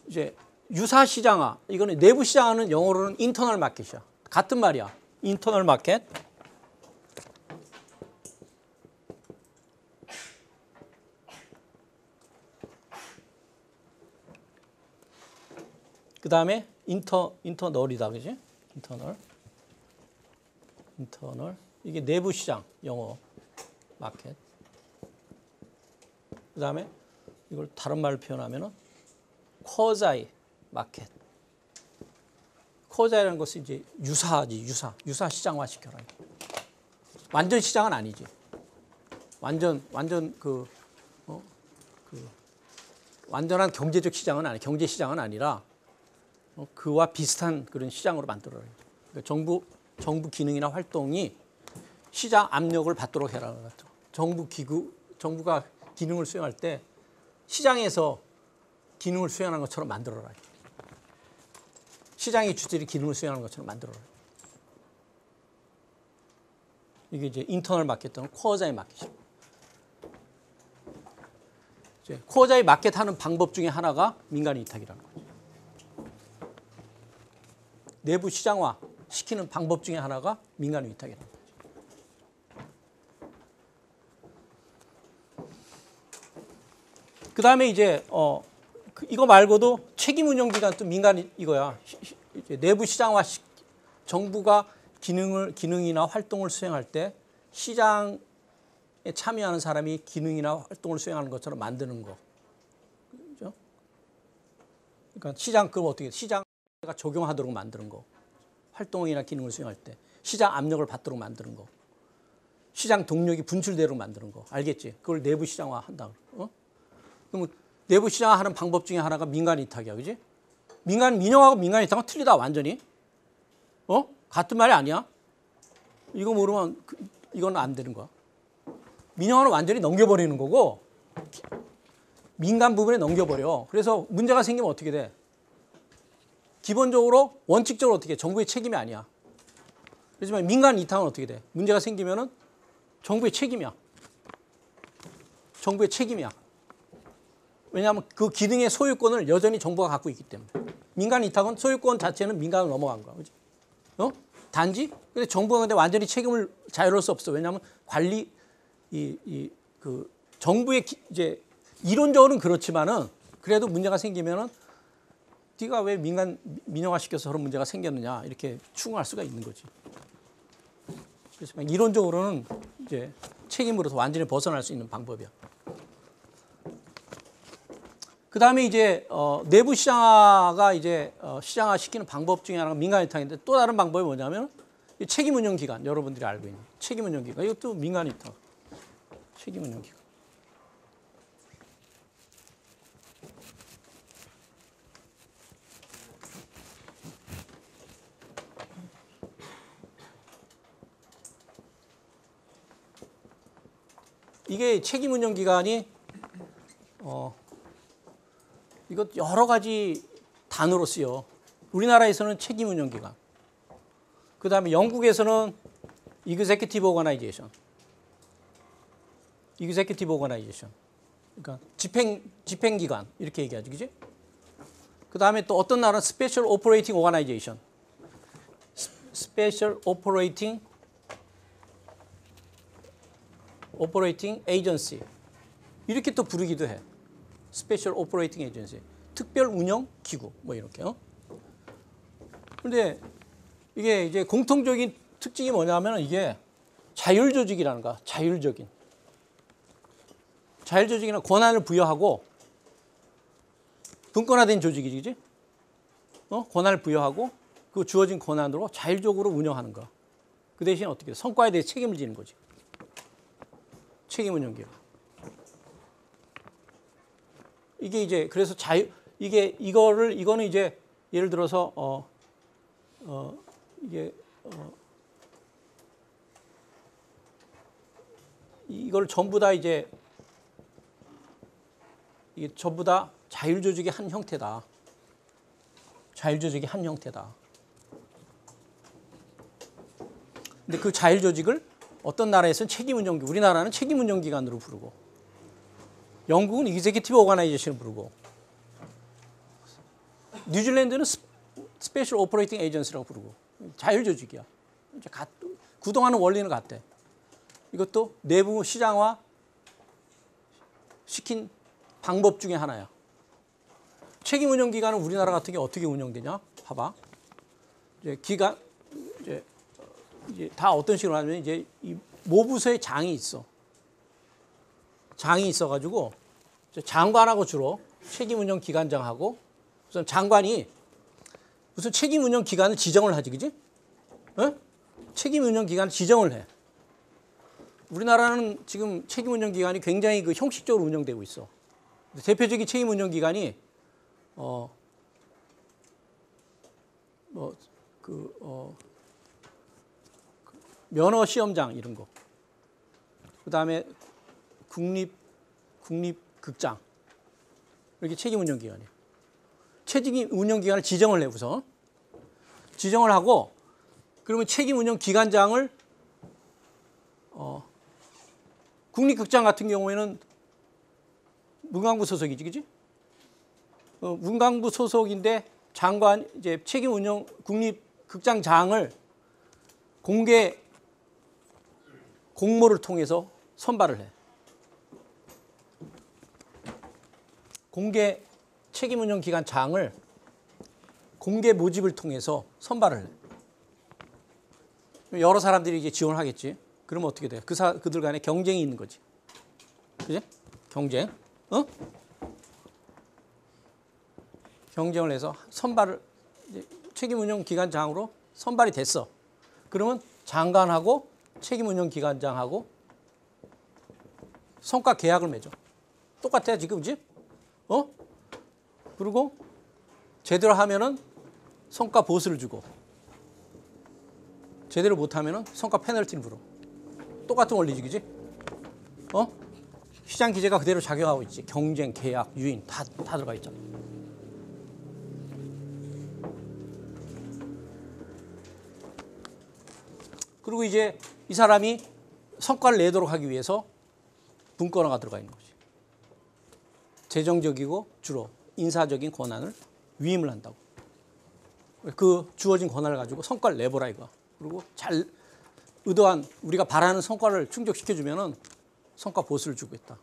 이제 유사 시장화. 이거는 내부 시장화는 영어로는 internal market이야. 같은 말이야. internal market. 그 다음에 인터널이다, 그지? 인터널. 이게 내부 시장, 영어 마켓. 그 다음에 이걸 다른 말로 표현하면은 quasi 마켓. quasi라는 것은 이제 유사하지, 유사 시장화 시켜라. 완전 시장은 아니지. 완전 완전한 경제적 시장은 아니, 경제 시장은 아니라 그와 비슷한 그런 시장으로 만들어라. 그러니까 정부 기능이나 활동이 시장 압력을 받도록 해라. 정부가 기능을 수행할 때 시장에서 기능을 수행하는 것처럼 만들어라. 시장의 주체들이 기능을 수행하는 것처럼 만들어라. 이게 이제 인터널 마켓 또는 quasi 마켓이에요. quasi 마켓 하는 방법 중에 하나가 민간 위탁이라는 거죠. 내부 시장화 시키는 방법 중에 하나가 민간 위탁이라는 거죠. 그 다음에 이제 이거 말고도 책임 운영 기관 또 민간 이거야. 이제 내부 시장화 정부가 기능이나 활동을 수행할 때 시장에 참여하는 사람이 기능이나 활동을 수행하는 것처럼 만드는 거. 그렇죠? 그러니까 그럼 어떻게 시장가 적용하도록 만드는 거. 활동이나 기능을 수행할 때 시장 압력을 받도록 만드는 거. 시장 동력이 분출되도록 만드는 거. 알겠지? 그걸 내부 시장화 한다. 그러면 내부 시장화하는 방법 중에 하나가 민간 위탁이야. 그지? 민영하고 민간 위탁은 틀리다 완전히. 같은 말이 아니야. 이거 모르면 이건 안 되는 거야. 민영화는 완전히 넘겨버리는 거고 민간 부분에 넘겨버려. 그래서 문제가 생기면 어떻게 돼? 기본적으로 원칙적으로 어떻게 해? 정부의 책임이 아니야. 그렇지만 민간 위탁은 어떻게 돼? 문제가 생기면은 정부의 책임이야. 정부의 책임이야. 왜냐하면 그 기능의 소유권을 여전히 정부가 갖고 있기 때문에. 민간 위탁은 소유권 자체는 민간으로 넘어간 거야. 그렇지? 단지 근데 정부가 근데 완전히 책임을 자유로울 수 없어. 왜냐하면 관리 그 정부의 이제 이론적으로는 그렇지만은 그래도 문제가 생기면은 네가 왜 민영화 시켜서 그런 문제가 생겼느냐 이렇게 추궁할 수가 있는 거지. 그렇지만 이론적으로는 이제 책임으로서 완전히 벗어날 수 있는 방법이야. 그 다음에 이제 내부 시장화가 이제 시장화 시키는 방법 중에 하나가 민간 위탁인데 또 다른 방법이 뭐냐면 책임 운영 기관, 여러분들이 알고 있는 책임 운영 기관. 이것도 민간 위탁. 책임 운영 기관. 이게 책임 운영 기관이 이것 여러 가지 단어로 쓰여. 우리나라에서는 책임 운영 기관. 그다음에 영국에서는 executive organization. executive organization. 그러니까 집행기관 이렇게 얘기하죠, 그지? 그 다음에 또 어떤 나라는 special operating organization, special operating agency 이렇게 또 부르기도 해. special operating agency, 특별 운영 기구 뭐 이렇게요. 그런데 이게 이제 공통적인 특징이 뭐냐면 이게 자율 조직이라는 거야. 자율적인 권한을 부여하고 분권화된 조직이지, 그지? 권한을 부여하고 그 주어진 권한으로 자율적으로 운영하는 거. 그 대신 어떻게 성과에 대해 책임을 지는 거지. 책임 운영기구. 이게 이제 그래서 이거는 이제 예를 들어서 이걸 전부 다 이게 전부 다 자율조직의 한 형태다. 자율조직의 한 형태다. 근데 그 자율조직을 어떤 나라에서는 책임운영기구, 우리나라는 책임운영기관으로 부르고, 영국은 executive organization을 부르고, 뉴질랜드는 special operating agency라고 부르고, 자율조직이야. 구동하는 원리는 같대. 이것도 내부 시장화 시킨 방법 중에 하나야. 책임 운영 기관은 우리나라 같은 게 어떻게 운영되냐? 봐봐. 이제 기관 이제 다 어떤 식으로 하냐면 이제 이 모부서에 장이 있어. 장이 있어가지고 장관하고 주로 책임 운영 기관장하고 우선 장관이 무슨 책임 운영 기관을 지정을 하지, 그지? 책임 운영 기관을 지정을 해. 우리나라는 지금 책임 운영 기관이 굉장히 그 형식적으로 운영되고 있어. 대표적인 책임 운영 기관이 면허 시험장 이런 거. 그다음에 국립극장. 이렇게 책임 운영 기관이에요. 책임 운영 기관을 지정을 해 우선. 지정을 하고 그러면 책임 운영 기관장을 국립극장 같은 경우에는 문광부 소속이지, 그지? 문광부 소속인데 장관 이제 책임 운영 국립극장장을 공개 공모를 통해서 선발을 해. 공개 책임 운영 기관장을 공개 모집을 통해서 선발을 해. 여러 사람들이 이제 지원을 하겠지. 그러면 어떻게 돼? 그들 간에 경쟁이 있는 거지. 그지? 경쟁. 경쟁을 해서 선발을 책임 운영 기관장으로 선발이 됐어. 그러면 장관하고 책임 운영 기관장하고 성과 계약을 맺어. 똑같아 지금, 그지? 그리고 제대로 하면은 성과 보수를 주고 제대로 못하면은 성과 페널티를 물어. 똑같은 원리지, 그지? 시장 기제가 그대로 작용하고 있지. 경쟁, 계약, 유인 다 들어가 있잖아. 그리고 이제 이 사람이 성과를 내도록 하기 위해서 분권화가 들어가 있는 거지. 재정적이고 주로 인사적인 권한을 위임을 한다고. 그 주어진 권한을 가지고 성과를 내보라 이거. 그리고 잘 의도한 우리가 바라는 성과를 충족시켜주면은 성과 보수를 주고 있다.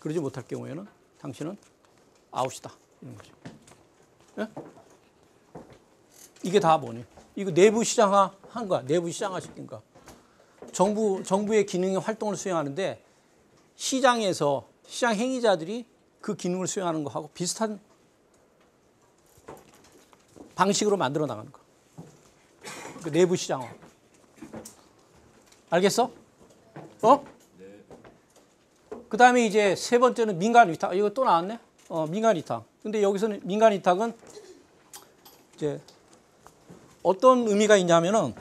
그러지 못할 경우에는 당신은 아웃이다. 이런 거죠. 예? 이게 다 뭐니? 이거 내부 시장화 한 거야. 내부 시장화 시킨 거야. 정부의 기능의 활동을 수행하는데 시장에서 시장 행위자들이 그 기능을 수행하는 거하고 비슷한 방식으로 만들어 나가는 거. 그 내부 시장화. 알겠어? 그 다음에 이제 세 번째는 민간 위탁. 이거 또 나왔네? 민간 위탁. 근데 여기서는 민간 위탁은 이제 어떤 의미가 있냐면은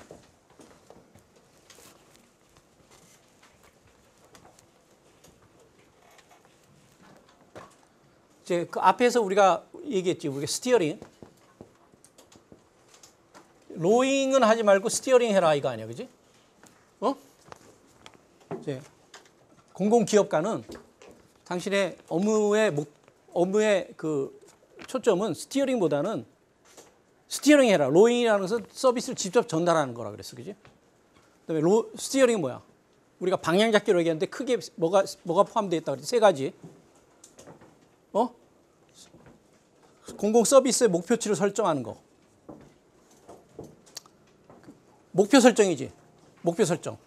이제 그 앞에서 우리가 얘기했지. 우리가 스티어링. 로잉은 하지 말고 스티어링 해라 이거 아니야. 그지? 이제 공공기업가는 당신의 업무의 그 초점은 스티어링보다는 스티어링 해라. 로잉이라는 것은 서비스를 직접 전달하는 거라 그랬어. 그지? 그다음에 스티어링이 뭐야? 우리가 방향 잡기로 얘기하는데 크게 뭐가 포함되어 있다고 그랬지? 세 가지. 공공 서비스의 목표치를 설정하는 거. 목표 설정이지. 목표 설정.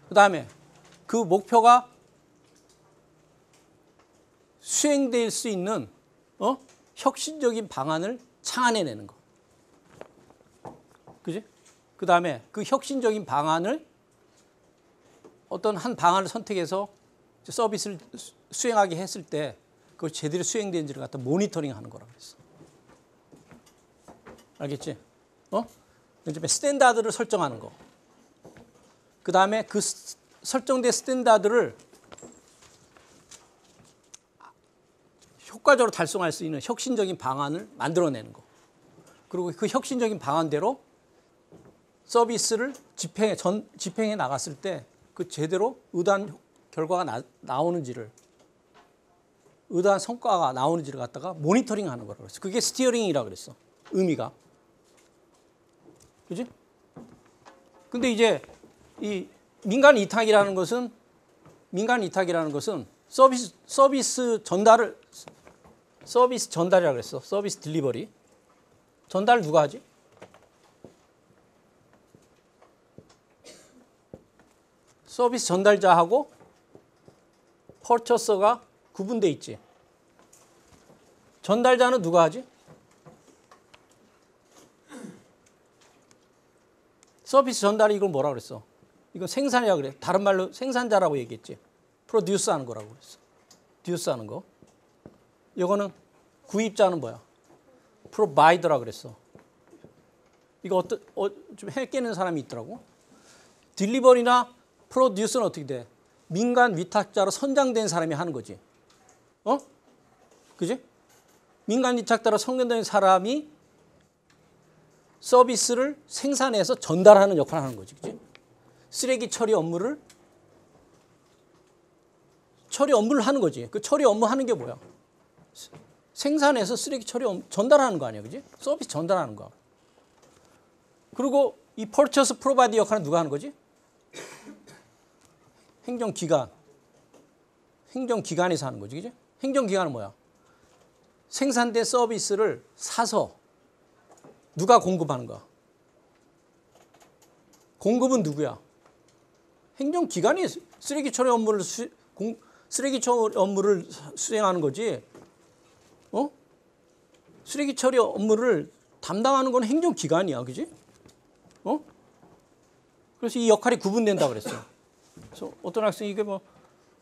그다음에 그 목표가 수행될 수 있는 혁신적인 방안을 창안해내는 거. 그지? 그다음에 그 혁신적인 방안을 어떤 한 방안을 선택해서 서비스를 수행하게 했을 때 그걸 제대로 수행되는지를 갖다 모니터링하는 거라고 그랬어. 알겠지? 그다음에 스탠다드를 설정하는 거. 그다음에 그 설정된 스탠다드를 효과적으로 달성할 수 있는 혁신적인 방안을 만들어내는 거. 그리고 그 혁신적인 방안대로 서비스를 집행해 나갔을 때 그 제대로 의도한 결과가 나오는지를, 의도한 성과가 나오는지를 갖다가 모니터링하는 거라고 그랬어. 그게 스티어링이라고 그랬어. 의미가. 그지? 근데 이제 이 민간 이탁이라는 것은 서비스 전달이라고 그랬어. 서비스 딜리버리. 전달 누가 하지? 서비스 전달자하고 퍼처서가 구분돼 있지. 전달자는 누가 하지? 서비스 전달이 이걸 뭐라고 그랬어? 이건 생산이라고 그래. 다른 말로 생산자라고 얘기했지. 프로듀스 하는 거라고 그랬어. 듀스 하는 거. 이거는 구입자는 뭐야? 프로바이더라고 그랬어. 이거 좀 헷갈리는 사람이 있더라고. 딜리버리나 프로듀스는 어떻게 돼? 민간 위탁자로 선정된 사람이 하는 거지. 그지? 민간 위탁자로 선정된 사람이 서비스를 생산해서 전달하는 역할을 하는 거지. 그지? 쓰레기 처리 업무를 하는 거지. 그 처리 업무 하는 게 뭐야? 생산해서 쓰레기 처리 업무 전달하는 거 아니야. 그지? 서비스 전달하는 거야. 그리고 이 퍼처스 프로바이드 역할은 누가 하는 거지? 행정기관에서 하는 거지. 그지? 행정기관은 뭐야? 생산된 서비스를 사서 누가 공급하는 거야? 공급은 누구야? 행정기관이 쓰레기 처리 업무를 수행하는 거지. 쓰레기 처리 업무를 담당하는 건 행정기관이야. 그지? 그래서 이 역할이 구분된다고 그랬어. 그래서 어떤 학생이 이게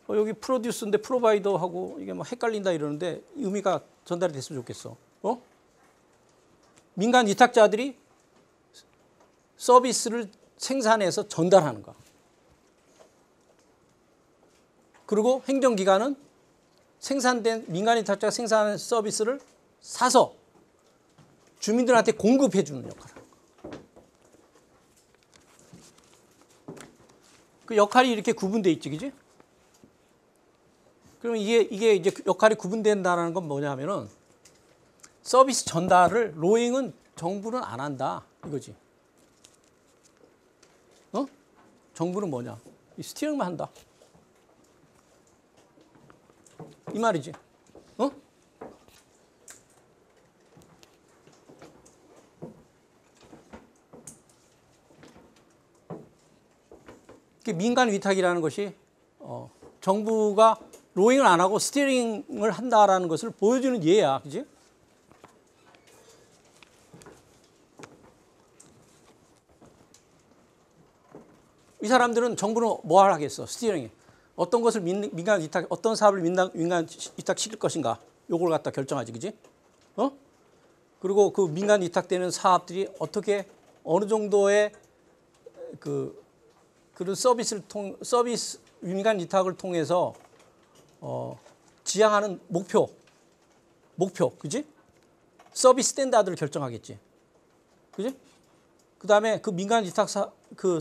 여기 프로듀스인데 프로바이더하고 이게 헷갈린다 이러는데 의미가 전달이 됐으면 좋겠어. 민간 위탁자들이 서비스를 생산해서 전달하는 거야. 그리고 행정기관은 민간 위탁자가 생산하는 서비스를 사서 주민들한테 공급해 주는 역할을 하는 거야. 그 역할이 이렇게 구분돼 있지, 그지? 그러면 이게 이제 역할이 구분된다는 건 뭐냐면은 서비스 전달을 로잉은 정부는 안 한다 이거지. 정부는 뭐냐? 이 스티어링만 한다. 이 말이지. 민간 위탁이라는 것이 정부가 로잉을 안 하고 스티어링을 한다라는 것을 보여주는 예야, 그지? 이 사람들은 정부는 뭐 하겠어? 스티어링. 어떤 것을 민간 위탁, 어떤 사업을 민간 위탁 시킬 것인가? 요걸 갖다 결정하지, 그지? 그리고 그 민간 위탁되는 사업들이 어떻게 어느 정도의 그런 서비스 민간 위탁을 통해서 지향하는 목표, 그지? 서비스 스탠다드를 결정하겠지, 그지? 그 다음에 그 민간 위탁사 그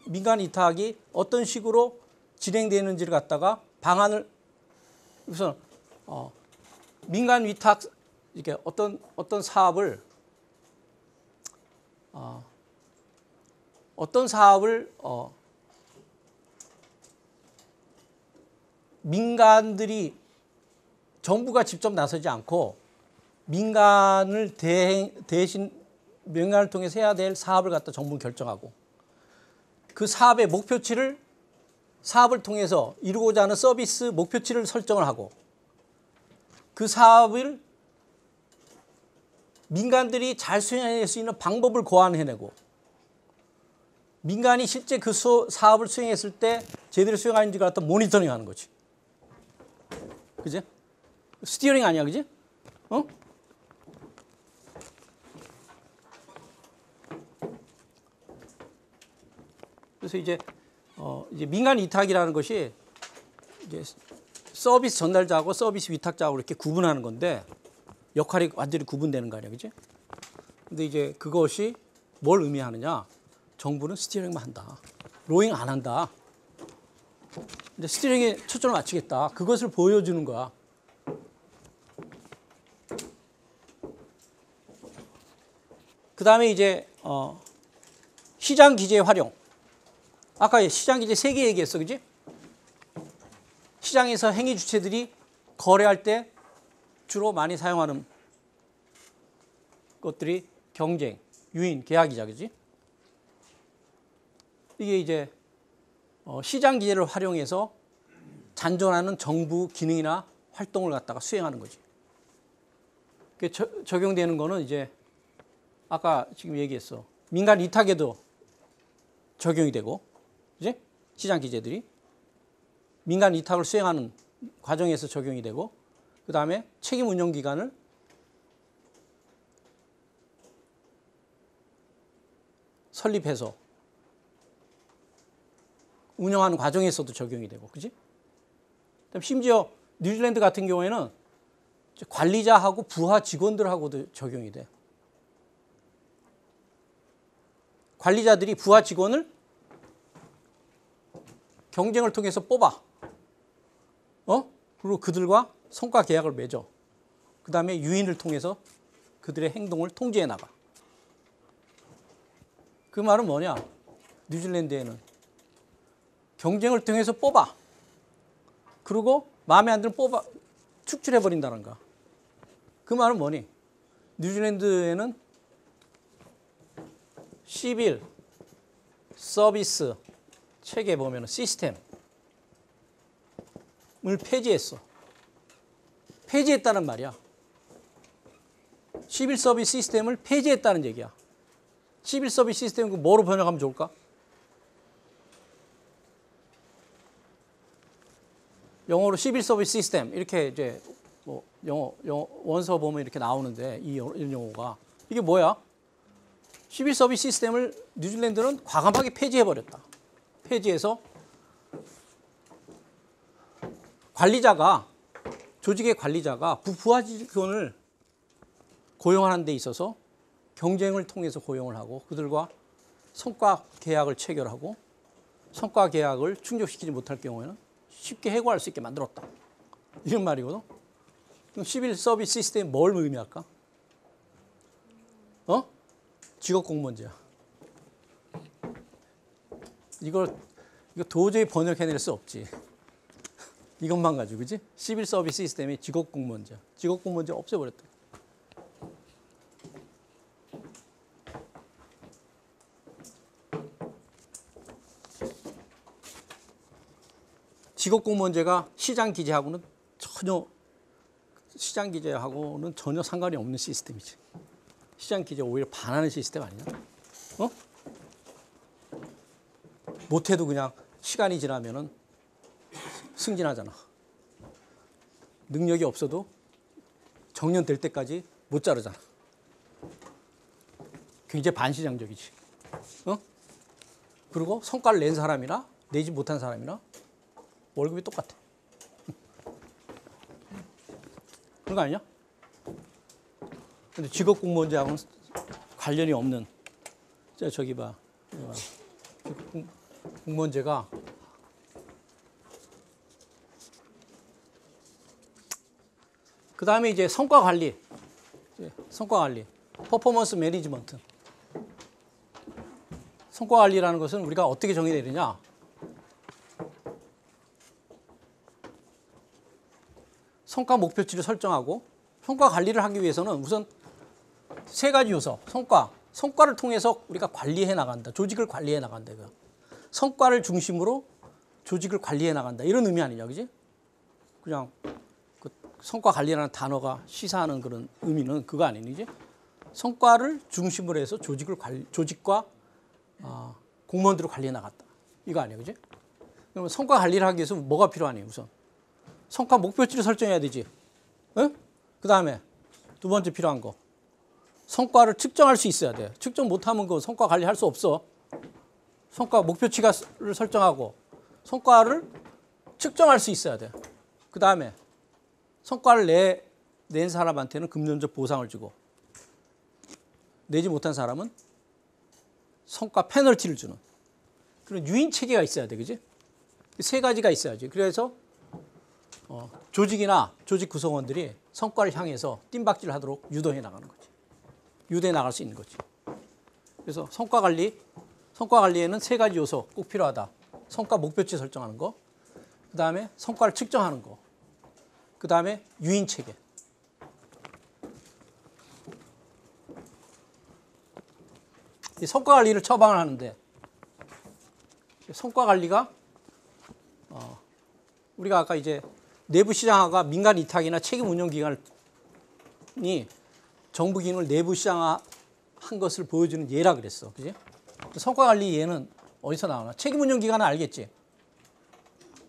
민간 위탁이 어떤 식으로 진행되는지를 갖다가 방안을 우선 민간 위탁 이렇게 어떤 사업을 민간들이 정부가 직접 나서지 않고 민간을 대신 민간을 통해서 해야 될 사업을 갖다 정부는 결정하고 그 사업의 목표치를 사업을 통해서 이루고자 하는 서비스 목표치를 설정을 하고 그 사업을 민간들이 잘 수행할 수 있는 방법을 고안해내고 민간이 실제 그 사업을 수행했을 때 제대로 수행하는지를 갖다 모니터링하는 거지. 그지? 스티어링 아니야, 그지? 그래서 이제 민간 위탁이라는 것이 이제 서비스 전달자하고 서비스 위탁자하고 이렇게 구분하는 건데 역할이 완전히 구분되는 거 아니야, 그지? 근데 이제 그것이 뭘 의미하느냐? 정부는 스티어링만 한다. 로잉 안 한다. 이제 스티어링에 초점을 맞추겠다. 그것을 보여주는 거야. 그 다음에 이제 시장 기제의 활용. 아까 시장 기제 3개 얘기했어, 그지? 시장에서 행위 주체들이 거래할 때 주로 많이 사용하는 것들이 경쟁, 유인, 계약이자, 그지? 이게 이제 시장 기제를 활용해서 잔존하는 정부 기능이나 활동을 갖다가 수행하는 거지. 그게 적용되는 거는 이제 아까 지금 얘기했어. 민간 위탁에도 적용이 되고, 그지? 시장 기제들이 민간 위탁을 수행하는 과정에서 적용이 되고, 그 다음에 책임 운영 기관을 설립해서 운영하는 과정에서도 적용이 되고, 그지? 심지어 뉴질랜드 같은 경우에는 관리자하고 부하 직원들하고도 적용이 돼. 관리자들이 부하 직원을 경쟁을 통해서 뽑아. 그리고 그들과 성과 계약을 맺어. 그 다음에 유인을 통해서 그들의 행동을 통제해 나가. 그 말은 뭐냐? 뉴질랜드에는 경쟁을 통해서 뽑아. 그리고 마음에 안 들면 뽑아 축출해 버린다는 거. 그 말은 뭐니? 뉴질랜드에는 시빌 서비스 체계 보면 시스템을 폐지했어. 폐지했다는 말이야. 시빌 서비스 시스템을 폐지했다는 얘기야. 시빌 서비스 시스템을 뭐로 번역하면 좋을까? 영어로 시빌 서비스 시스템 이렇게 이제 뭐 영어 원서 보면 이렇게 나오는데 이 용어가 이게 뭐야? 시빌 서비스 시스템을 뉴질랜드는 과감하게 폐지해 버렸다. 폐지해서 관리자가 조직의 관리자가 부하 직원을 고용하는 데 있어서 경쟁을 통해서 고용을 하고 그들과 성과 계약을 체결하고 성과 계약을 충족시키지 못할 경우에는 쉽게 해고할 수 있게 만들었다. 이런 말이거든. 그럼 시빌 서비스 시스템이 뭘 의미할까? 직업 공무원제야. 이거 도저히 번역해낼 수 없지. 이것만 가지고, 그지? 시빌 서비스 시스템이 직업 공무원제야. 직업 공무원제 없애버렸다. 직업 공무원제가 시장 기재하고는 전혀 상관이 없는 시스템이지. 시장 기재 오히려 반하는 시스템 아니냐? 못해도 그냥 시간이 지나면은 승진하잖아. 능력이 없어도 정년 될 때까지 못 자르잖아. 굉장히 반시장적이지. 그리고 성과를 낸 사람이나 내지 못한 사람이나 월급이 똑같아. 그런 거 아니냐? 근데 직업 공무원제하고는 관련이 없는 저기 봐. 공무원제가 그 다음에 이제 성과 관리, 퍼포먼스 매니지먼트. 성과 관리라는 것은 우리가 어떻게 정의되느냐? 성과 목표치를 설정하고 성과 관리를 하기 위해서는 우선 세 가지 요소, 성과를 통해서 우리가 관리해 나간다. 조직을 관리해 나간다. 이거. 성과를 중심으로 조직을 관리해 나간다. 이런 의미 아니냐, 그지? 그냥 그 성과 관리라는 단어가 시사하는 그런 의미는 그거 아니지? 성과를 중심으로 해서 조직과 공무원들을 관리해 나갔다. 이거 아니야, 그지? 그러면 성과 관리를 하기 위해서 뭐가 필요하니, 우선? 성과 목표치를 설정해야 되지. 그 다음에 두 번째 필요한 거. 성과를 측정할 수 있어야 돼. 측정 못하면 그 성과 관리할 수 없어. 성과 목표치를 설정하고 성과를 측정할 수 있어야 돼. 그 다음에 성과를 낸 사람한테는 금전적 보상을 주고 내지 못한 사람은 성과 페널티를 주는 그런 유인 체계가 있어야 돼, 그지? 세 가지가 있어야지. 그래서 조직이나 조직 구성원들이 성과를 향해서 뜀박질을 하도록 유도해 나가는 거지. 유도해 나갈 수 있는 거지. 그래서 성과 관리에는 세 가지 요소 꼭 필요하다. 성과 목표치 설정하는 거, 그 다음에 성과를 측정하는 거, 그 다음에 유인 체계. 이 성과 관리를 처방을 하는데 성과 관리가 우리가 아까 이제 내부 시장화가 민간 위탁이나 책임 운영 기관이 정부 기능을 내부 시장화한 것을 보여주는 예라 그랬어, 그지? 성과 관리 예는 어디서 나오나? 책임 운영 기관은 알겠지?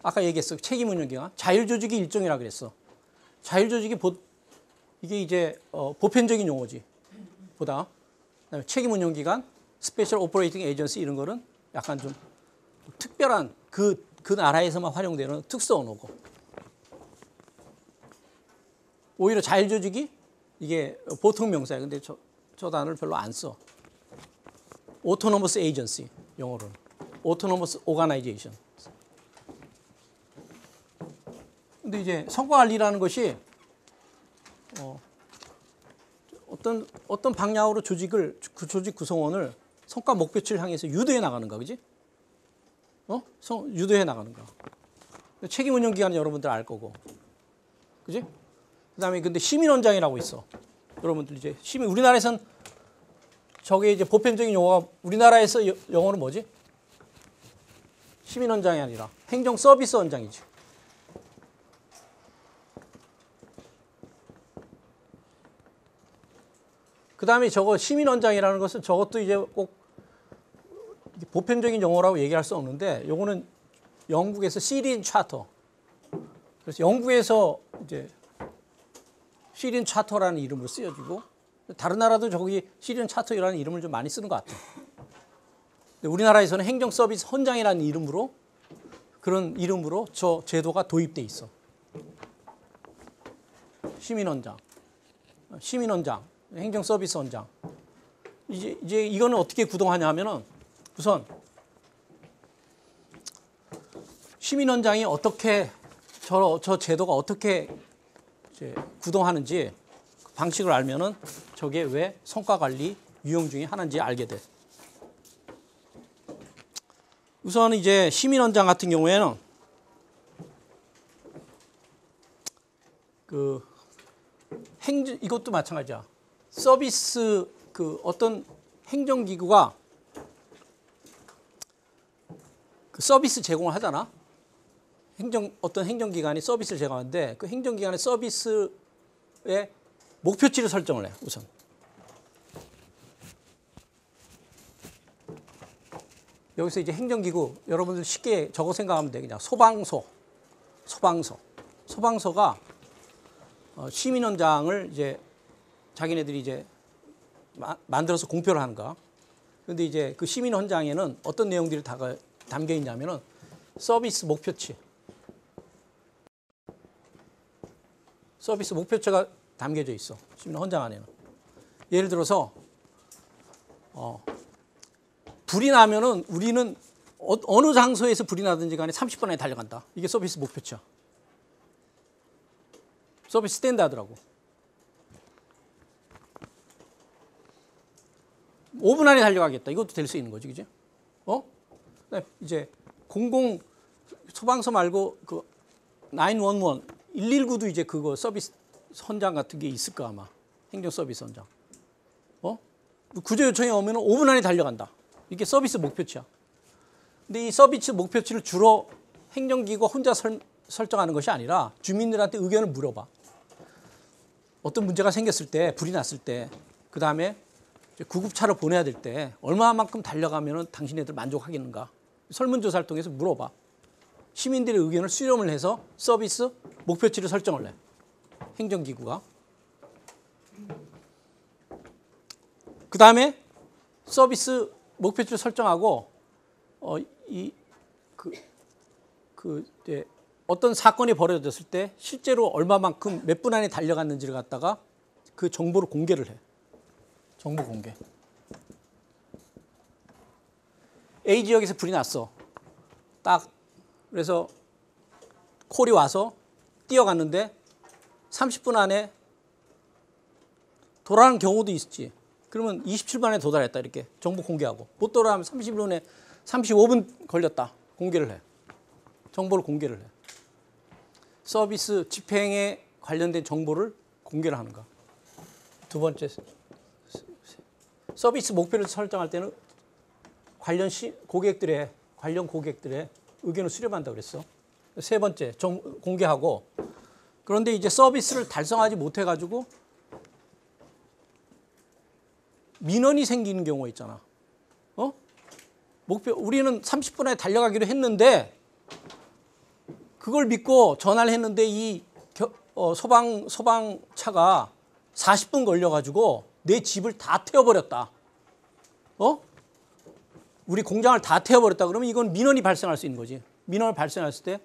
아까 얘기했어, 책임 운영 기관, 자율 조직의 일종이라 그랬어. 자율 조직이 이게 이제 보편적인 용어지, 보다. 그다음에 책임 운영 기관, 스페셜 오퍼레이팅 에이전시 이런 거는 약간 좀 특별한 그 나라에서만 활용되는 특수 언어고. 오히려 자율 조직이 이게 보통 명사야. 근데 저 단어를 별로 안 써. Autonomous Agency, 영어로는. Autonomous Organization. 근데 이제 성과 관리라는 것이 어떤 방향으로 그 조직 구성원을 성과 목표치를 향해서 유도해 나가는가, 그지? 유도해 나가는가. 책임 운영 기관은 여러분들 알 거고, 그지? 그다음에 근데 시민원장이라고 있어. 여러분들 이제 우리나라에선 저게 이제 보편적인 용어가 우리나라에서 영어는 뭐지? 시민원장이 아니라 행정 서비스 원장이지. 그다음에 저거 시민원장이라는 것은 저것도 이제 꼭 보편적인 용어라고 얘기할 수 없는데 요거는 영국에서 시린 차터. 그래서 영국에서 이제 시린 차터라는 이름으로 쓰여지고 다른 나라도 저기 시린 차터라는 이름을 좀 많이 쓰는 것 같아요. 근데 우리나라에서는 행정 서비스 헌장이라는 이름으로 그런 이름으로 저 제도가 도입돼 있어. 시민원장, 행정 서비스 원장. 이제 이거는 어떻게 구동하냐 하면은 우선 시민원장이 어떻게 저 제도가 어떻게 이제 구동하는지 방식을 알면은 저게 왜 성과 관리 유형 중에 하나인지 알게 돼. 우선 이제 시민원장 같은 경우에는 이것도 마찬가지야. 서비스 어떤 행정기구가 그 서비스 제공을 하잖아. 어떤 행정기관이 서비스를 제공하는데 그 행정기관의 서비스의 목표치를 설정을 해, 우선. 여기서 이제 행정기구, 여러분들 쉽게 저거 생각하면 돼. 그냥 소방서가 시민원장을 이제 자기네들이 이제 만들어서 공표를 하는 거야. 그런데 이제 그 시민원장에는 어떤 내용들이 담겨 있냐면은 서비스 목표치가 담겨져 있어. 시민원장 안에는. 예를 들어서 불이 나면은 우리는 어느 장소에서 불이 나든지 간에 30분 안에 달려간다. 이게 서비스 목표치야. 서비스 스탠다드라고. 5분 안에 달려가겠다. 이것도 될 수 있는 거지, 그지? 이제 소방서 말고 그 911, 119도 이제 그거 서비스 선장 같은 게 있을 거 아마. 행정 서비스 선장. 구조 요청이 오면 5분 안에 달려간다. 이게 서비스 목표치야. 근데 이 서비스 목표치를 주로 행정기구가 혼자 설정하는 것이 아니라 주민들한테 의견을 물어봐. 어떤 문제가 생겼을 때, 불이 났을 때, 그 다음에 구급차를 보내야 될 때 얼마만큼 달려가면 당신네들 만족하겠는가. 설문조사를 통해서 물어봐. 시민들의 의견을 수렴을 해서 서비스 목표치를 설정을 해. 행정기구가. 그 다음에 서비스 목표치를 설정하고 어떤 사건이 벌어졌을 때 실제로 얼마만큼 몇 분 안에 달려갔는지를 갖다가 그 정보를 공개를 해. 정보 공개. A 지역에서 불이 났어. 딱 그래서 콜이 와서 뛰어갔는데 30분 안에 도달하는 경우도 있지. 그러면 27분 안에 도달했다 이렇게 정보 공개하고 못 도달하면 30분에 35분 걸렸다 공개를 해. 정보를 공개를 해. 서비스 집행에 관련된 정보를 공개를 하는 거야. 두 번째, 서비스 목표를 설정할 때는 관련 고객들의 의견을 수렴한다고 그랬어. 세 번째, 공개하고. 그런데 이제 서비스를 달성하지 못해가지고 민원이 생기는 경우가 있잖아. 우리는 30분 안에 달려가기로 했는데 그걸 믿고 전화를 했는데 이 소방차가 40분 걸려가지고 내 집을 다 태워버렸다. 우리 공장을 다 태워버렸다. 그러면 이건 민원이 발생할 수 있는 거지. 민원이 발생했을 때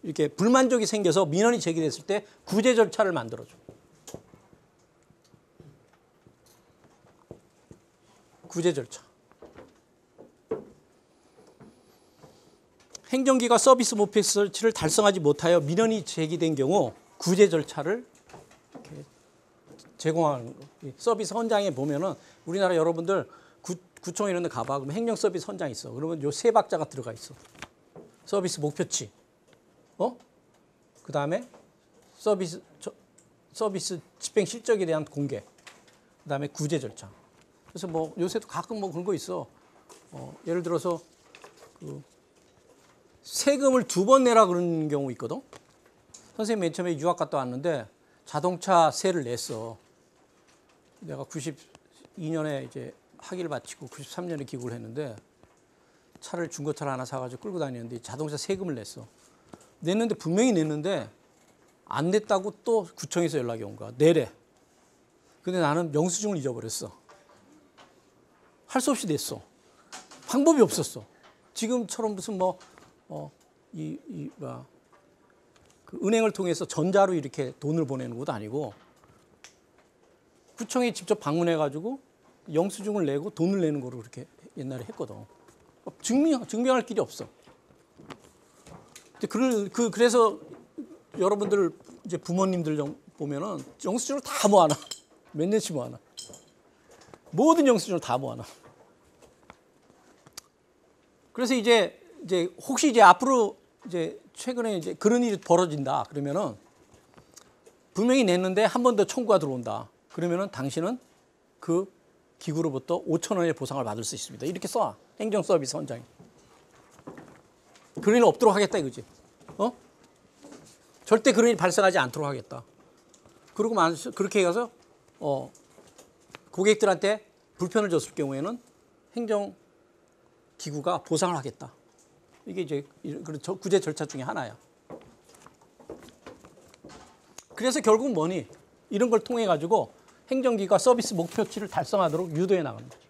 이렇게 불만족이 생겨서 민원이 제기됐을 때 구제 절차를 만들어줘. 구제 절차. 행정기가 서비스 목표치를 달성하지 못하여 민원이 제기된 경우 구제 절차를 이렇게 제공하는 거. 서비스 현장에 보면은 우리나라 여러분들 구청 이런 데 가봐. 그러면 행정 서비스 현장 있어. 그러면 요 세 박자가 들어가 있어. 서비스 목표치. 그 다음에 서비스 집행 실적에 대한 공개. 그 다음에 구제 절차. 그래서 뭐 요새도 가끔 뭐 그런 거 있어. 예를 들어서 세금을 2번 내라 그런 경우 있거든. 선생님 맨 처음에 유학 갔다 왔는데 자동차 세를 냈어. 내가 92년에 이제 학위를 마치고 93년에 귀국을 했는데 차를 중고차를 하나 사가지고 끌고 다니는데 자동차 세금을 냈는데 분명히 냈는데 안 냈다고 또 구청에서 연락이 온 거야. 내래. 근데 나는 영수증을 잊어버렸어. 할 수 없이 냈어. 방법이 없었어. 지금처럼 무슨 그 은행을 통해서 전자로 이렇게 돈을 보내는 것도 아니고 구청에 직접 방문해가지고 영수증을 내고 돈을 내는 거로 그렇게 옛날에 했거든. 증명할 길이 없어. 그래서 여러분들 이제 부모님들 보면은 영수증을 다 모아놔. 몇 년씩 모아놔. 모든 영수증을 다 모아놔. 그래서 이제 혹시 이제 앞으로 이제 최근에 이제 그런 일이 벌어진다 그러면은 분명히 냈는데 한 번 더 청구가 들어온다. 그러면은 당신은 그 기구로부터 5,000원의 보상을 받을 수 있습니다. 이렇게 써. 행정 서비스 현장에. 그런 일 없도록 하겠다 이거지. 절대 그런 일 발생하지 않도록 하겠다. 그러고 그렇게 해서 고객들한테 불편을 줬을 경우에는 행정 기구가 보상을 하겠다. 이게 이제 구제 절차 중에 하나야. 그래서 결국 뭐니? 이런 걸 통해 가지고 행정기가 서비스 목표치를 달성하도록 유도해 나가는 거지.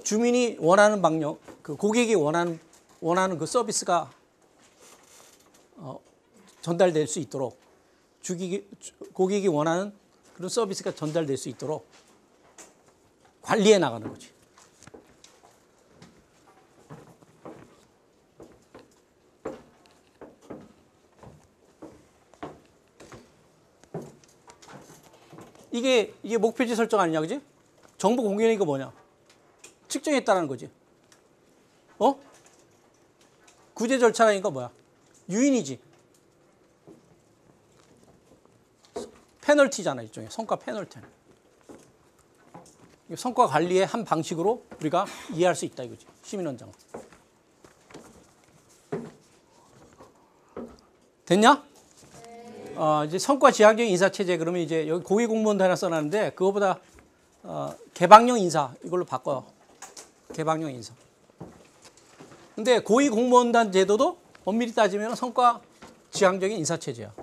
주민이 원하는 방역, 고객이 원하는 그 서비스가 전달될 수 있도록 고객이 원하는 그런 서비스가 전달될 수 있도록 관리해 나가는 거지. 이게 목표지 설정 아니냐, 그지? 정보 공개니까 뭐냐? 측정했다는 거지. 구제 절차라니까 뭐야? 유인이지. 페널티잖아, 일종의 성과 페널티. 성과 관리의 한 방식으로 우리가 이해할 수 있다 이거지. 시민원장. 됐냐? 이제 성과 지향적 인사체제 그러면 이제 여기 고위공무원도 하나 써놨는데 그거보다 개방형 인사 이걸로 바꿔요. 개방형 인사. 근데 고위공무원단 제도도 엄밀히 따지면 성과 지향적인 인사체제야.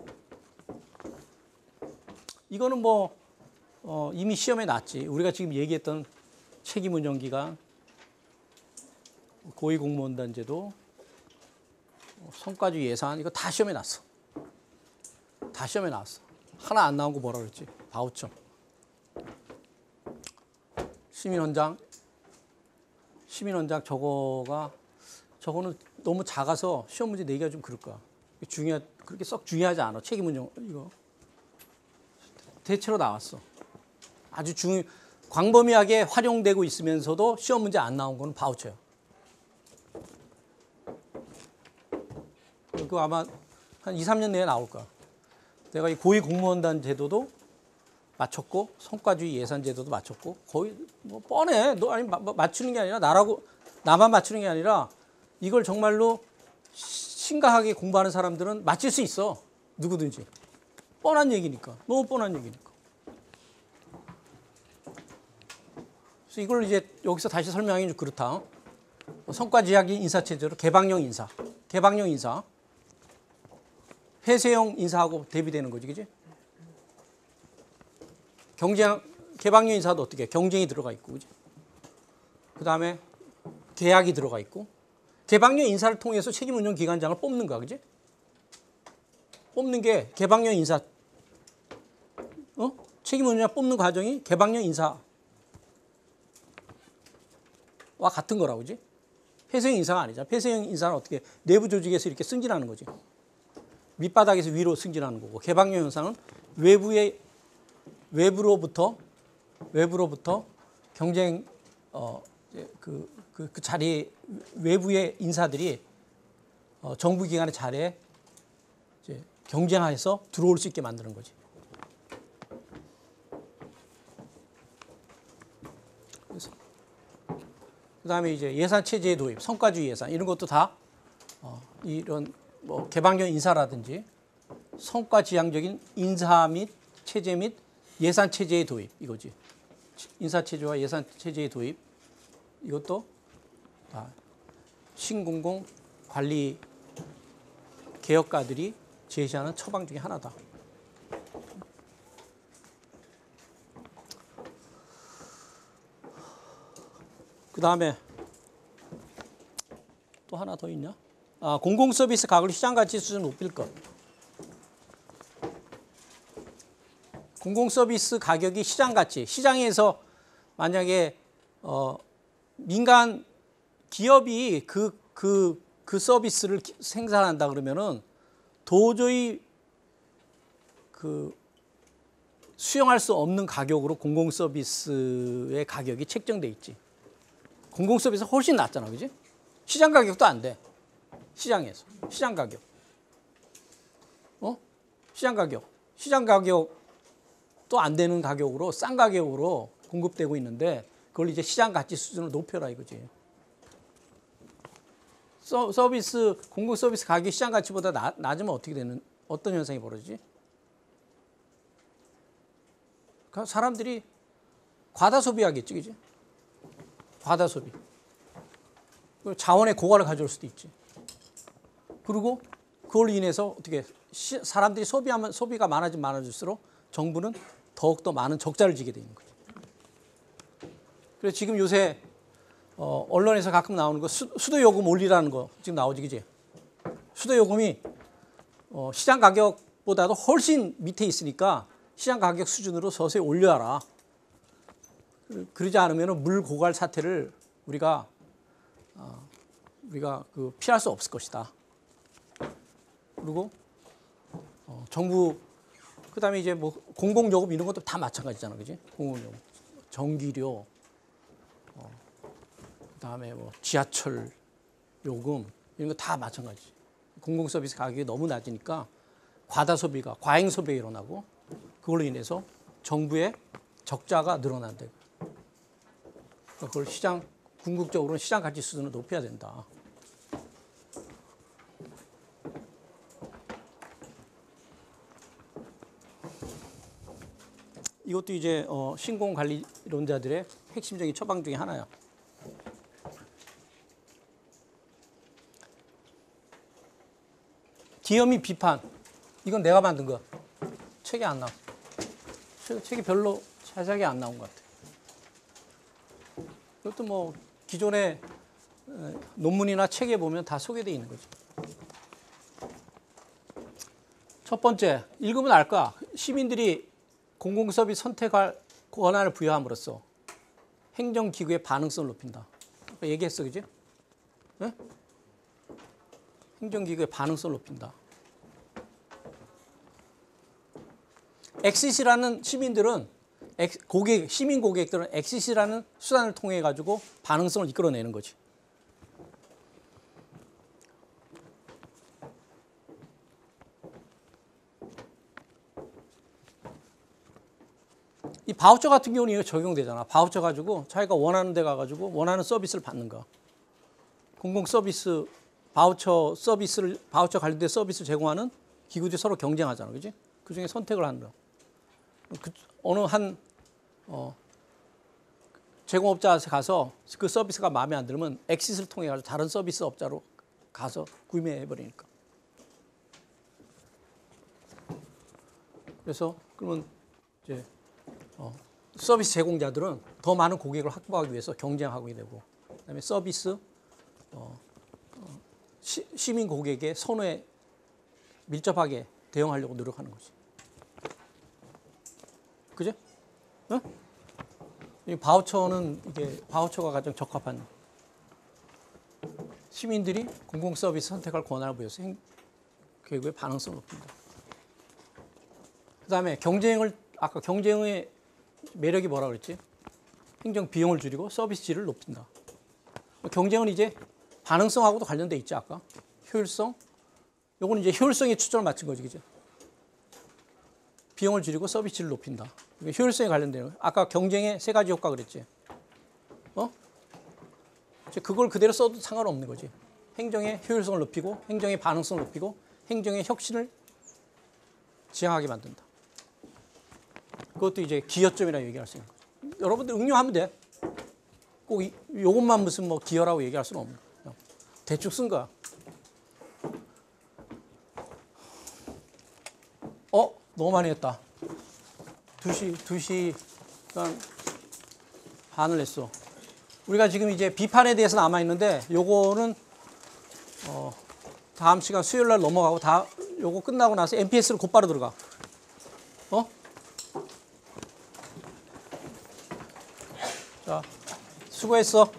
이거는 뭐 이미 시험에 났지. 우리가 지금 얘기했던 책임운영기관, 고위공무원단 제도, 성과주의 예산 이거 다 시험에 났어. 다 시험에 나왔어. 하나 안 나온 거 뭐라 그랬지? 바우처. 시민원장 저거는 너무 작아서 시험 문제 내기가 좀 그럴 거야. 그렇게 썩 중요하지 않아. 책임운영 이거. 대체로 나왔어. 아주 광범위하게 활용되고 있으면서도 시험 문제 안 나온 거는 바우처야. 그거 아마 한 2, 3년 내에 나올 거야. 내가 이 고위공무원단 제도도 맞췄고 성과주의 예산 제도도 맞췄고 거의 뭐 뻔해. 너 아니 맞추는 게 아니라 나만 맞추는 게 아니라 이걸 정말로 심각하게 공부하는 사람들은 맞출 수 있어. 누구든지. 뻔한 얘기니까. 너무 뻔한 얘기니까. 그래서 이걸 이제 여기서 다시 설명하기 좀 그렇다. 성과지향적 인사체제로 개방형 인사. 폐쇄형 인사하고 대비되는 거지, 그지? 개방형 인사도 어떻게 해? 경쟁이 들어가 있고, 그지? 그 다음에 계약이 들어가 있고, 개방형 인사를 통해서 책임운영 기관장을 뽑는 거야, 그지? 뽑는 게 개방형 인사, 책임운영 뽑는 과정이 개방형 인사와 같은 거라고, 그지? 폐쇄형 인사가 아니잖아. 폐쇄형 인사는 어떻게 내부 조직에서 이렇게 승진하는 거지. 밑바닥에서 위로 승진하는 거고, 개방형 인사는 외부로부터 경쟁 그 자리에 외부의 인사들이 정부기관의 자리에 이제 경쟁해서 들어올 수 있게 만드는 거지. 그래서 그다음에 이제 예산 체제의 도입, 성과주의 예산 이런 것도 다 이런 뭐 개방형 인사라든지 성과 지향적인 인사 및 체제 및 예산 체제의 도입 이거지. 인사 체제와 예산 체제의 도입 이것도 다 신공공 관리 개혁가들이 제시하는 처방 중에 하나다. 그 다음에 또 하나 더 있냐? 공공서비스 가격을 시장가치 수준 높일 것. 공공서비스 가격이 시장가치, 시장에서 만약에 민간 기업이 그 서비스를 생산한다 그러면은 도저히 수용할 수 없는 가격으로 공공서비스의 가격이 책정돼 있지. 공공서비스 훨씬 낮잖아, 그지? 시장 가격도 안 돼. 시장에서 시장 가격, 시장 가격도 안 되는 가격으로 싼 가격으로 공급되고 있는데 그걸 이제 시장 가치 수준을 높여라 이거지. 공공 서비스 가격이 시장 가치보다 낮으면 어떤 현상이 벌어지지? 그러니까 사람들이 과다 소비하겠지, 그지? 과다 소비. 자원의 고갈을 가져올 수도 있지. 그리고 그걸로 인해서 어떻게 사람들이 소비가 많아질수록 정부는 더욱더 많은 적자를 지게 되는 거죠. 그래서 지금 요새 언론에서 가끔 나오는 거 수도요금 올리라는 거 지금 나오지, 그지? 수도요금이 시장 가격보다도 훨씬 밑에 있으니까 시장 가격 수준으로 서서히 올려라. 그러지 않으면 물 고갈 사태를 우리가 피할 수 없을 것이다. 그리고 정부 그다음에 이제 뭐 공공요금 이런 것도 다 마찬가지잖아, 그지? 공공요금, 전기료, 그다음에 뭐 지하철 요금 이런 거 다 마찬가지. 공공 서비스 가격이 너무 낮으니까 과다 소비가 과잉 소비가 일어나고 그걸로 인해서 정부의 적자가 늘어난다. 그걸 궁극적으로는 시장 가치 수준을 높여야 된다. 이것도 이제 신공관리론자들의 핵심적인 처방 중에 하나야. 기여미 비판. 이건 내가 만든 거. 책에 안 나와. 책이 별로 자세하게 안 나온 것 같아. 이것도 뭐 기존의 논문이나 책에 보면 다 소개되어 있는 거지. 첫 번째, 읽으면 알까? 시민들이 공공서비스 선택할 권한을 부여함으로써 행정기구의 반응성을 높인다. 아까 얘기했어, 그지? 네? 행정기구의 반응성을 높인다. 엑시스라는 시민들은 시민 고객들은 엑시스라는 수단을 통해 가지고 반응성을 이끌어내는 거지. 이 바우처 같은 경우는 이거 적용되잖아. 바우처 가지고 자기가 원하는 데 가가지고 원하는 서비스를 받는 거. 공공 서비스 바우처 관련된 서비스를 제공하는 기구들이 서로 경쟁하잖아, 그렇지? 그 중에 선택을 하는 거. 어느 한 제공업자한테 가서 그 서비스가 마음에 안 들면 엑시스를 통해 가지고 다른 서비스 업자로 가서 구매해 버리니까. 그래서 그러면 이제 서비스 제공자들은 더 많은 고객을 확보하기 위해서 경쟁하게 되고, 그다음에 서비스 시민 고객의 선호에 밀접하게 대응하려고 노력하는 거지. 그죠? 어? 이 바우처는 이게 바우처가 가장 적합한 시민들이 공공 서비스 선택할 권한을 부여해서 결국에 반응성을 높인다. 그다음에 아까 경쟁의 매력이 뭐라 그랬지? 행정 비용을 줄이고 서비스 질을 높인다. 경쟁은 이제 반응성하고도 관련돼 있지, 아까. 효율성. 요거는 이제 효율성에 초점을 맞춘 거지, 그죠? 비용을 줄이고 서비스 질을 높인다. 효율성에 관련되는 거. 아까 경쟁의 세 가지 효과 그랬지. 그걸 그대로 써도 상관없는 거지. 행정의 효율성을 높이고, 행정의 반응성을 높이고, 행정의 혁신을 지향하게 만든다. 그것도 이제 기여점이라고 얘기할 수 있는 거죠. 여러분들 응용하면 돼. 꼭 이것만 무슨 뭐 기여라고 얘기할 수는 없는 거야. 대충 쓴 거야. 너무 많이 했다. 2시간 반을 했어. 우리가 지금 이제 비판에 대해서 남아 있는데 요거는 다음 시간 수요일 날 넘어가고 요거 끝나고 나서 MPS로 곧바로 들어가. 자, 수고했어.